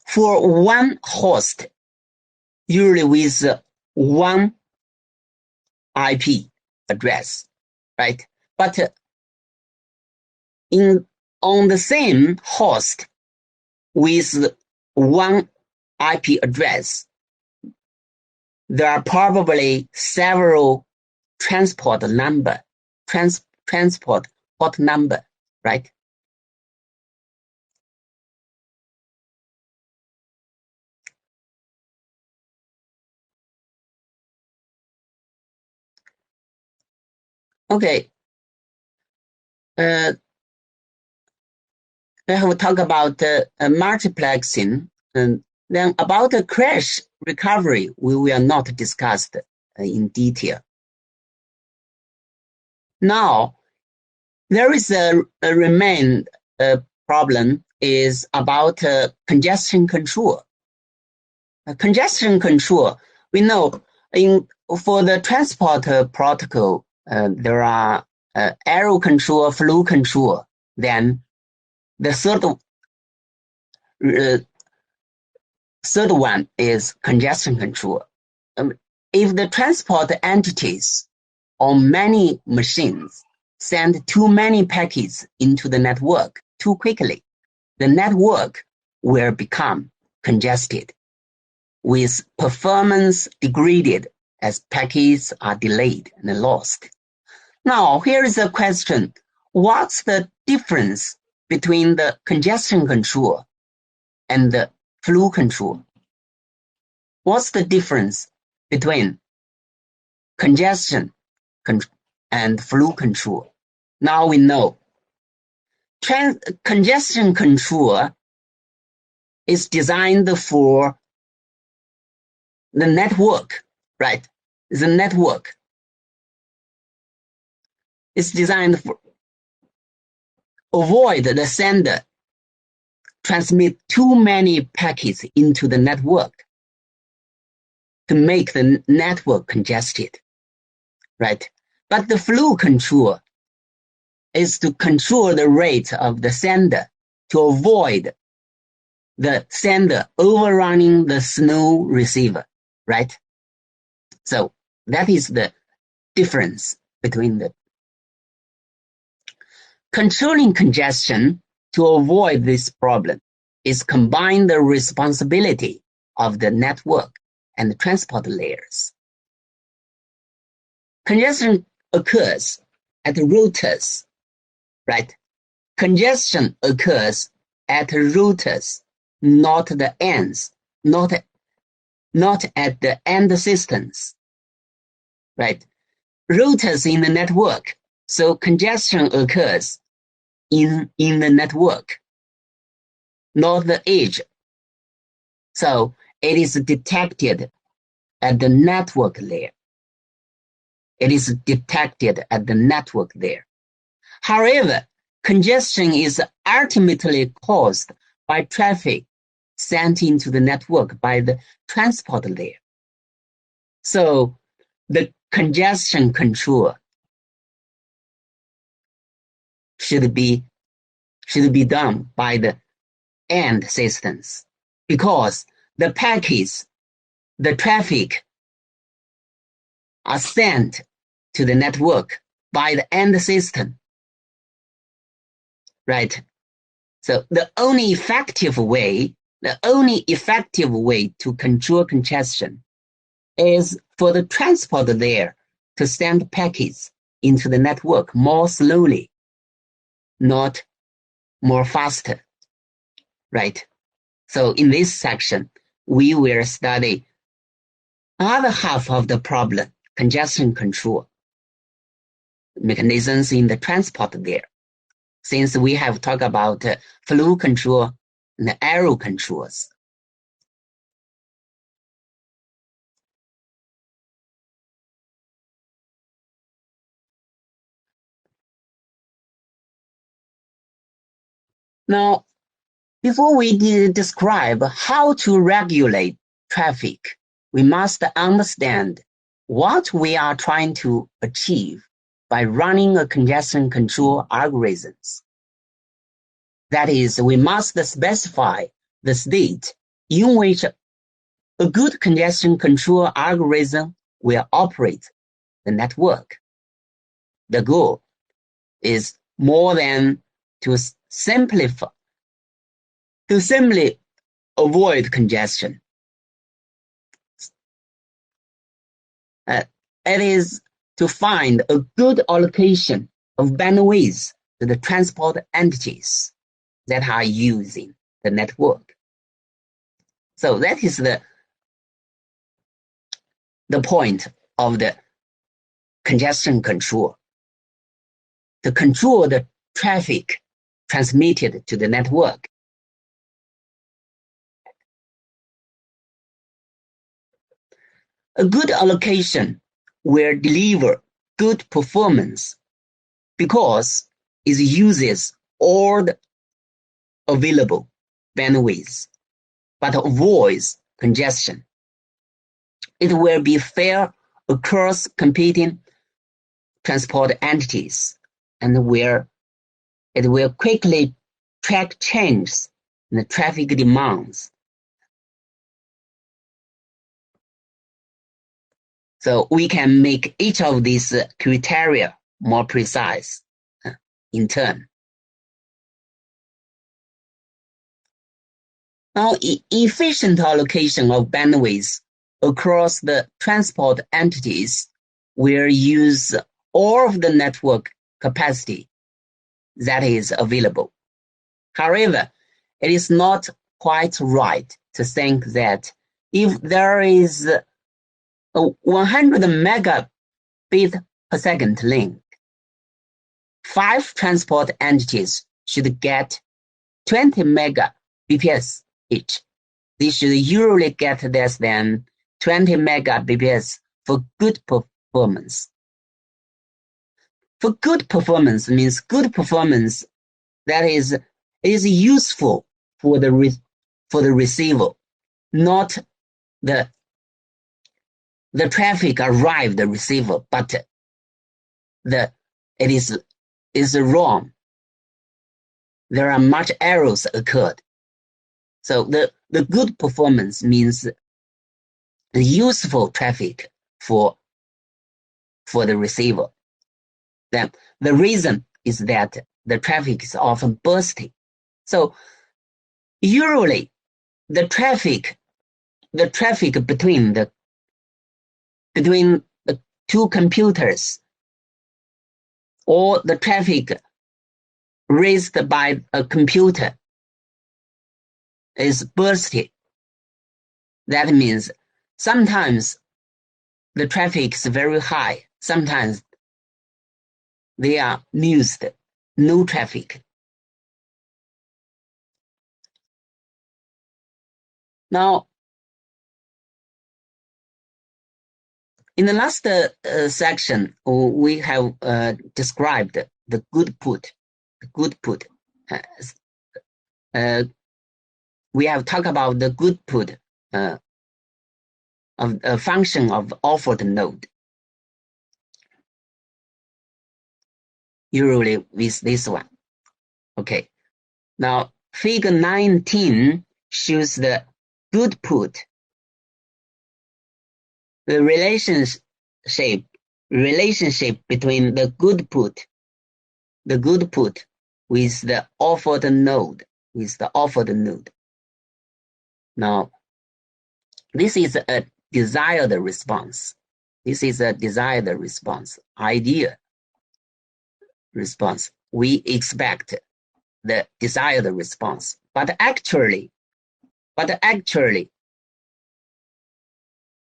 for one host, usually with one IP address, right? But on the same host with one IP address, there are probably several transport port number, right? Okay. I have talked about multiplexing, and then about crash recovery, we will not discuss in detail. Now, there is a remain problem is about congestion control. Congestion control, we know for the transport protocol, there are error control, flow control. Then the third one is congestion control. If the transport entities on many machines send too many packets into the network too quickly, the network will become congested, with performance degraded as packets are delayed and lost. Now, here is a question. What's the difference between the congestion control and the flow control? What's the difference between congestion and flow control? Now we know. Congestion control is designed for the network, right? The network is designed for avoid the sender transmit too many packets into the network to make the network congested, right? But the flow control is to control the rate of the sender to avoid the sender overrunning the slow receiver, right? So that is the difference between the controlling congestion. To avoid this problem is combine the responsibility of the network and the transport layers. Congestion occurs at routers, right? Congestion occurs at routers, not the ends, not at the end systems, right? Routers in the network, so congestion occurs in the network, not the edge. So it is detected at the network layer. It is detected at the network there. However, congestion is ultimately caused by traffic sent into the network by the transport layer. So the congestion control should be done by the end systems, because the packets, the traffic are sent to the network by the end system, right? So the only effective way to control congestion is for the transport layer to send packets into the network more slowly, not more faster, right? So in this section, we will study other half of the problem, congestion control mechanisms in the transport there, since we have talked about flow control and arrow controls. Now, before we describe how to regulate traffic, we must understand what we are trying to achieve by running a congestion control algorithms. That is, we must specify the state in which a good congestion control algorithm will operate the network. The goal is more than to simply avoid congestion. It is to find a good allocation of bandwidth to the transport entities that are using the network. So that is the point of the congestion control, to control the traffic transmitted to the network. A good allocation will deliver good performance because it uses all the available bandwidth, but avoids congestion. It will be fair across competing transport entities, and it will quickly track changes in the traffic demands. So we can make each of these criteria more precise in turn. Now, efficient allocation of bandwidth across the transport entities will use all of the network capacity that is available. However, it is not quite right to think that if there is a 100 megabit per second link, 5 transport entities should get 20 megabps each. They should usually get less than 20 megabps for good performance. For good performance means good performance that is useful for the receiver, not the traffic arrived the receiver, but it is wrong. There are much errors occurred. So the good performance means the useful traffic for the receiver. Then the reason is that the traffic is often bursty. So usually the traffic between the two computers, or the traffic raised by a computer, is bursty. That means sometimes the traffic is very high, sometimes they are mused, no traffic. Now, in the last section, we have described the good put. We have talked about the good put of a function of offered node. Usually with this one. Okay. Now, figure 19 shows the good put. The relationship between the good put with the offered node, Now, this is a desired response. Ideal response. We expect the desired response, but actually,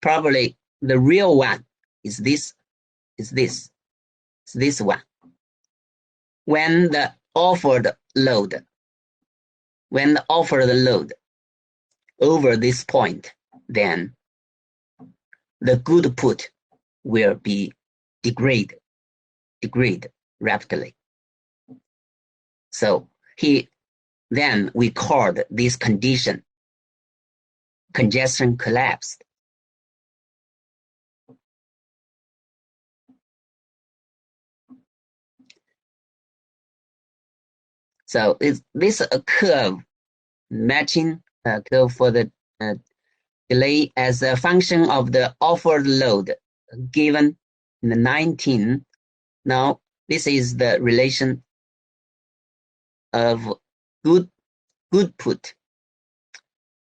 probably the real one is this one. When the offered load over this point, then the good put will be degrade rapidly. So then we called this condition congestion collapsed. So this a curve matching curve for the delay as a function of the offered load given in the 19. Now this is the relation of good put.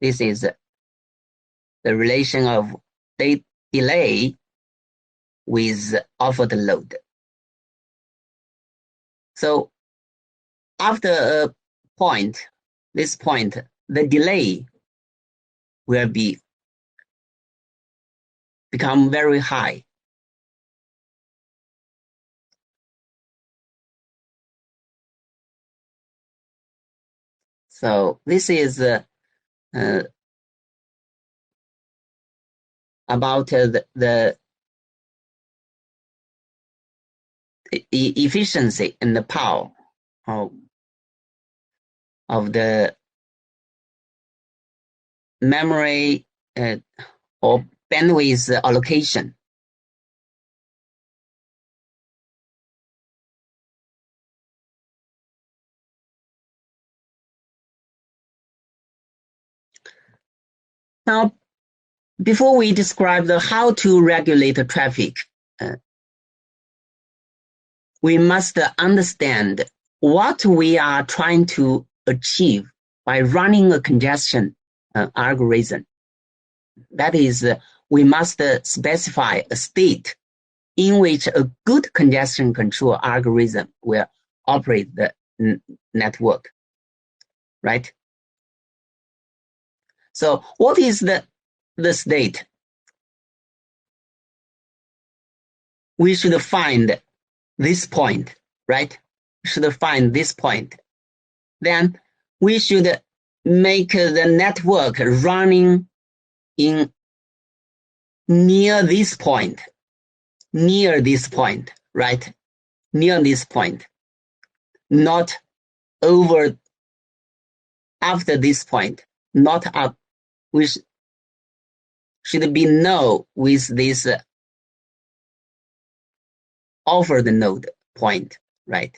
This is the relation of delay with offered load. So after a point, this point, the delay will become very high. So this is about the efficiency and the power of the memory or bandwidth allocation. Now, before we describe how to regulate the traffic, we must understand what we are trying to achieve by running a congestion algorithm. That is, we must specify a state in which a good congestion control algorithm will operate the network, right? So what is the state? We should find this point, right? We should find this point. Then we should make the network running in near this point, right? Near this point, not over after this point, not up. We should be null with this offered node point, right?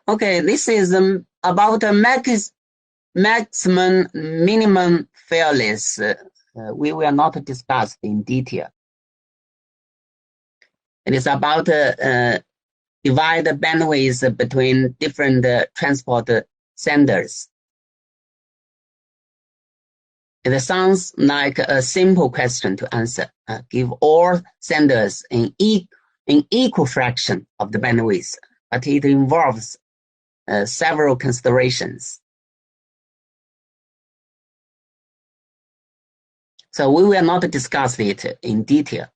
Okay, this is about a maximum minimum fairness. We will not discuss in detail. It is about divide the bandwidth between different transport senders. It sounds like a simple question to answer. Give all senders an equal fraction of the bandwidth, but it involves several considerations. So we will not discuss it in detail.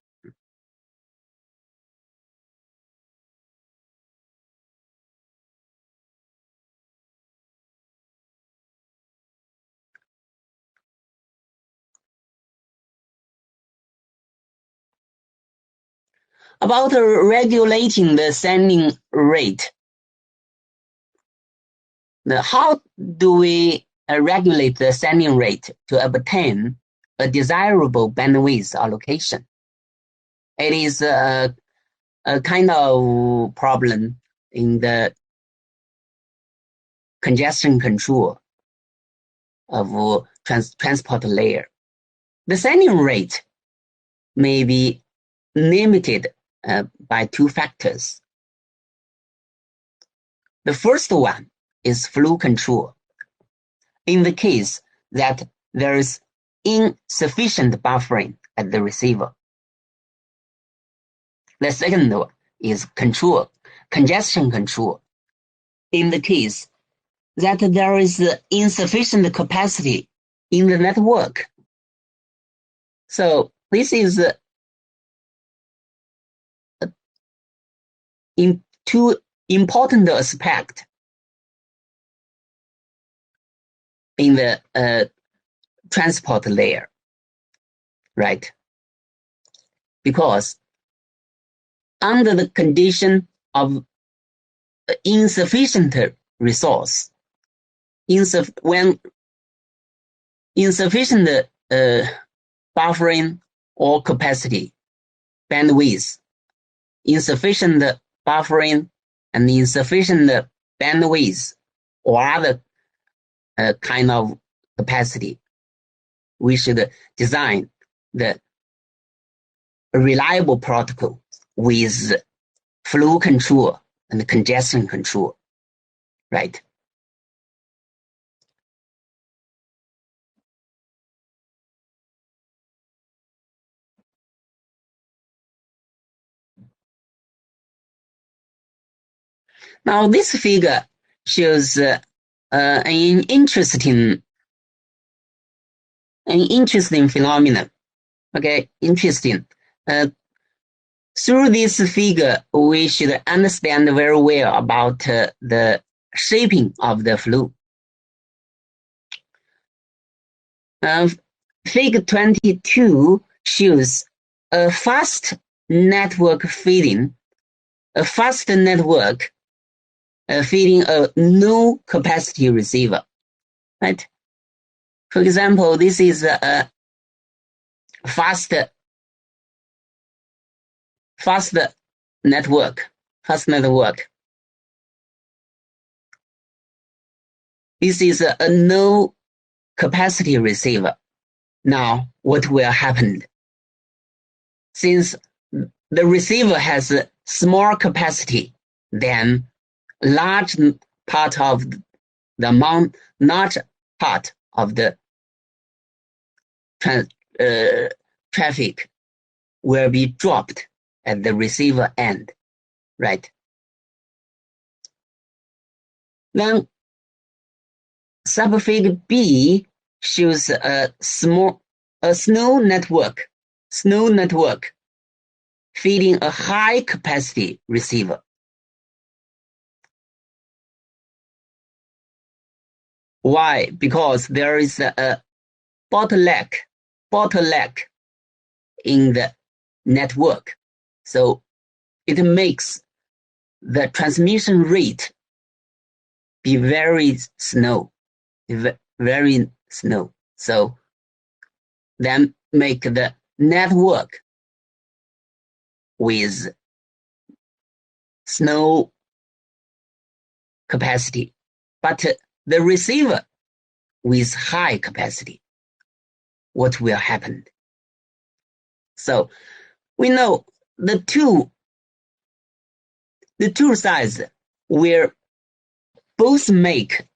About regulating the sending rate. How do we regulate the sending rate to obtain a desirable bandwidth allocation? It is a kind of problem in the congestion control of transport layer. The sending rate may be limited by two factors. The first one is flow control. In the case that there is insufficient buffering at the receiver, The second one is control, congestion control. In the case that there is insufficient capacity in the network. So this is in two important aspects in the transport layer, right? Because under the condition of insufficient resource, when insufficient buffering or capacity, bandwidth, insufficient buffering and insufficient bandwidth or other kind of capacity, we should design the reliable protocol with flow control and congestion control, right? Now this figure shows an interesting phenomenon. Okay, interesting. Through this figure, we should understand very well about the shaping of the flow. Figure 22 shows a fast network feeding, feeding a no capacity receiver, right? For example, this is a fast network. This is a no capacity receiver. Now, what will happen? Since the receiver has a small capacity, then large part of the traffic will be dropped at the receiver end, right? Then subfigure B shows a snow network feeding a high capacity receiver. Why? Because there is a bottleneck in the network. So it makes the transmission rate be very slow. So then make the network with slow capacity, but the receiver with high capacity. What will happen? So we know the two sides will both make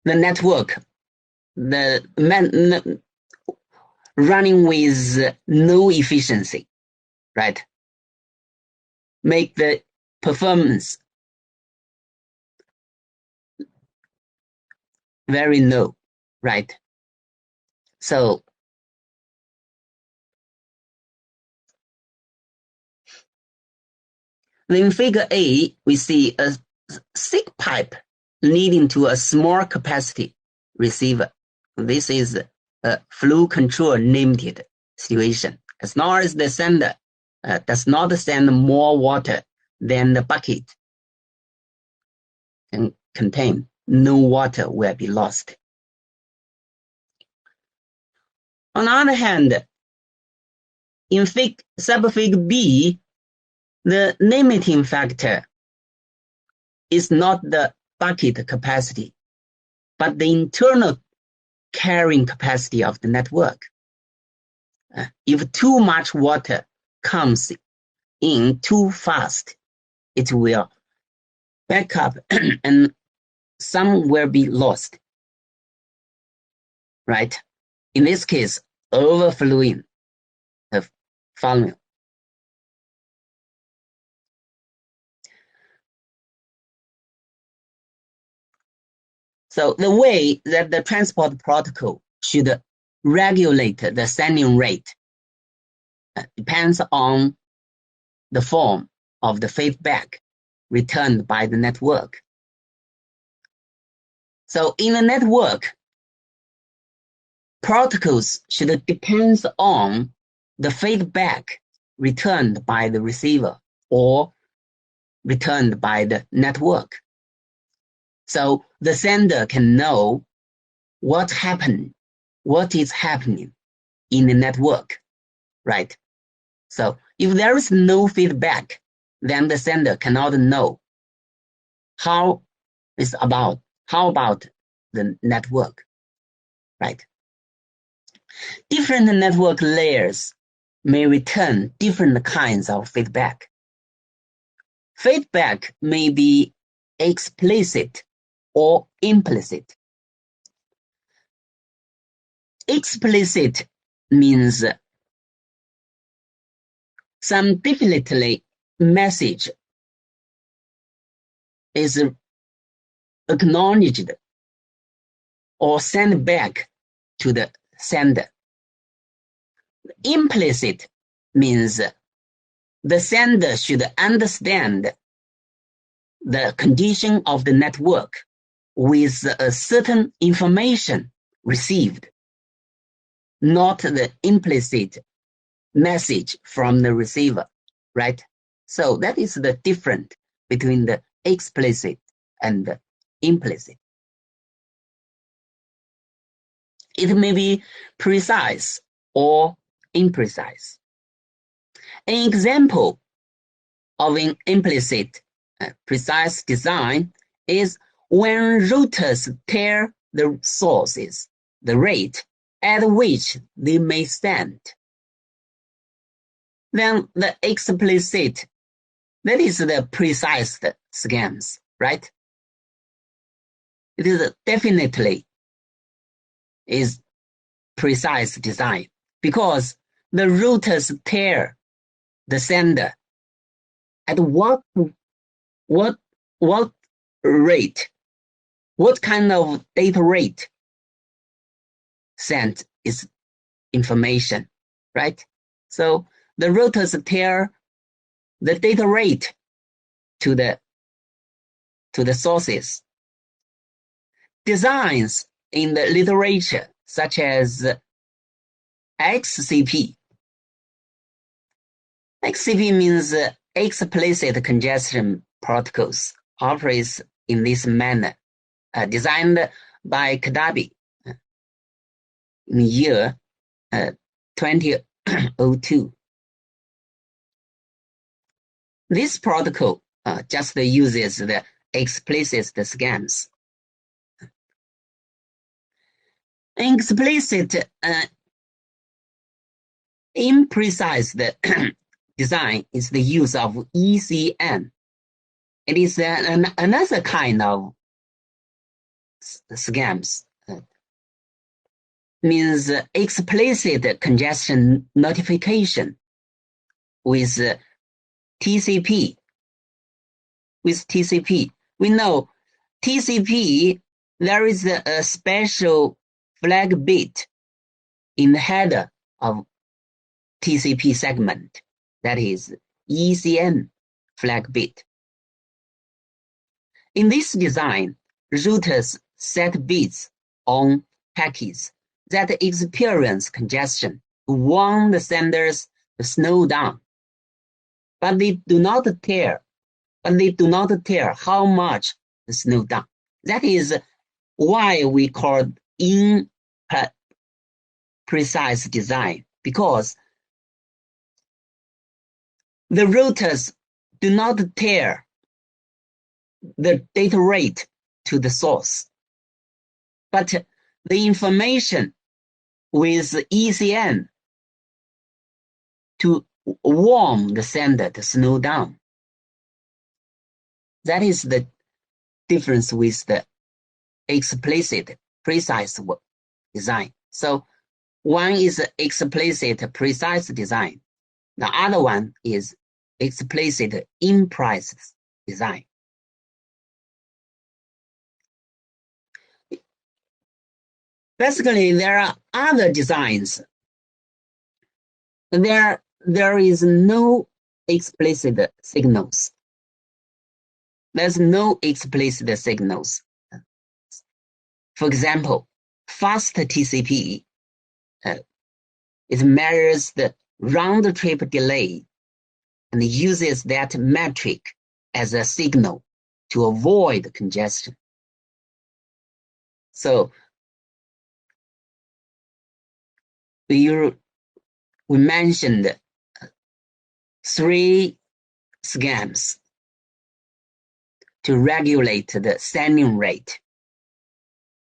the network running with no efficiency, right? Make the performance very low, right? So in figure A, we see a thick pipe leading to a small capacity receiver. This is a flow control limited situation. As long as the sender does not send more water than the bucket can contain, no water will be lost. On the other hand, in subfigure B, the limiting factor is not the bucket capacity, but the internal carrying capacity of the network. If too much water comes in too fast, it will back up and some will be lost, right? In this case, overflowing the funnel. So the way that the transport protocol should regulate the sending rate depends on the form of the feedback returned by the network. So in the network, protocols should depend on the feedback returned by the receiver or returned by the network. So the sender can know what is happening in the network, right? So if there is no feedback, then the sender cannot know how about the network, right? Different network layers may return different kinds of feedback. Feedback may be explicit or implicit. Explicit means some definitely message is acknowledged or sent back to the sender. Implicit means the sender should understand the condition of the network with a certain information received, not the implicit message from the receiver, right? So that is the difference between the explicit and the implicit. It may be precise or imprecise. An example of an implicit precise design is when routers tell the sources the rate at which they may send. Then the explicit, that is the precise scams, right? It is definitely is precise design because the routers tell the sender at what rate, what kind of data rate sent is information, right? So the routers tell the data rate to the sources. Designs in the literature, such as XCP. XCP means explicit congestion protocols, operates in this manner, designed by Kadabi in the year 2002. This protocol just uses the explicit scams. Explicit imprecise design is the use of ECN. It is another kind of scams. Means explicit congestion notification with TCP. With TCP, we know TCP, there is a special flag bit in the header of TCP segment, that is ECN flag bit. In this design, routers set bits on packets that experience congestion to warn the senders to slow down. But they do not tell how much to slow down. That is why we call imprecise design, because the routers do not tell the data rate to the source, but the information with ECN to warn the sender to slow down. That is the difference with the explicit precise design. So one is explicit precise design. The other one is explicit imprecise design. Basically, there are other designs. There is no explicit signals. There's no explicit signals. For example, fast TCP, it measures the round-trip delay and uses that metric as a signal to avoid congestion. So we mentioned 3 schemes to regulate the sending rate: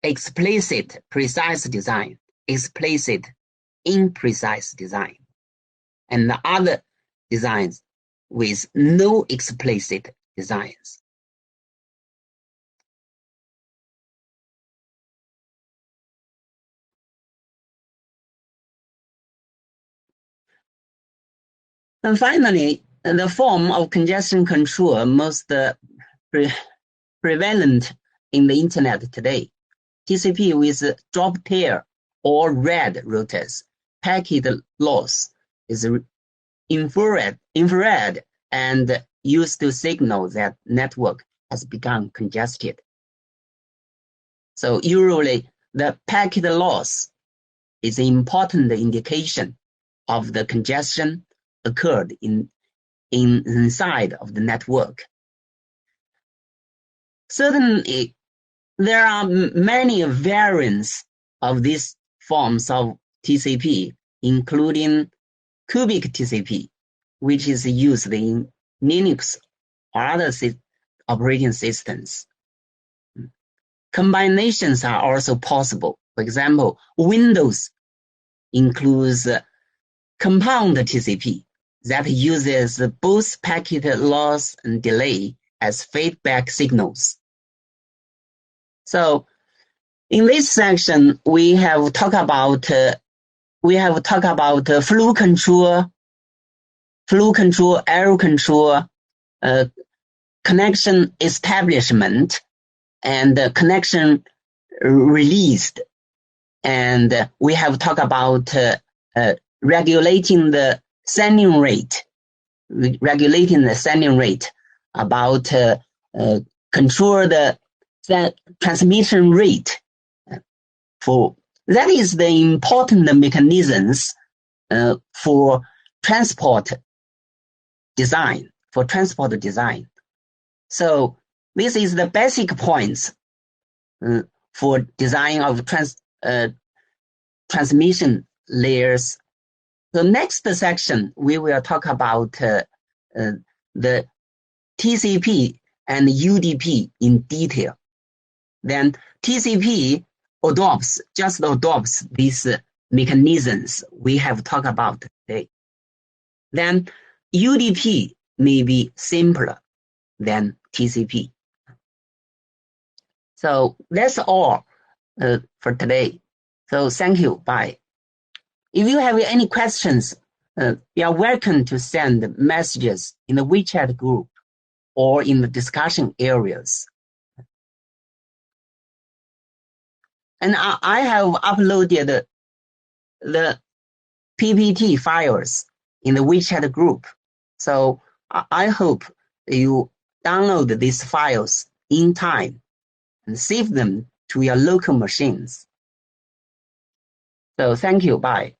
explicit precise design, explicit imprecise design, and the other designs with no explicit designs. And finally, the form of congestion control most prevalent in the internet today, TCP with drop tail or red routers. Packet loss is infrared and used to signal that network has become congested. So usually the packet loss is an important indication of the congestion occurred inside of the network. Certainly, there are many variants of these forms of TCP, including cubic TCP, which is used in Linux or other operating systems. Combinations are also possible. For example, Windows includes compound TCP that uses both packet loss and delay as feedback signals. So in this section, we have talked about flow control, error control, connection establishment, and connection released. And we have talked about regulating the sending rate, about control the transmission rate. That is the important mechanisms for transport design. So this is the basic points for design of transmission layers. The next section, we will talk about the TCP and UDP in detail. Then TCP adopts these mechanisms we have talked about today. Then UDP may be simpler than TCP. So that's all for today. So thank you. Bye. If you have any questions, you are welcome to send messages in the WeChat group or in the discussion areas. And I have uploaded the PPT files in the WeChat group. So I hope you download these files in time and save them to your local machines. So thank you. Bye.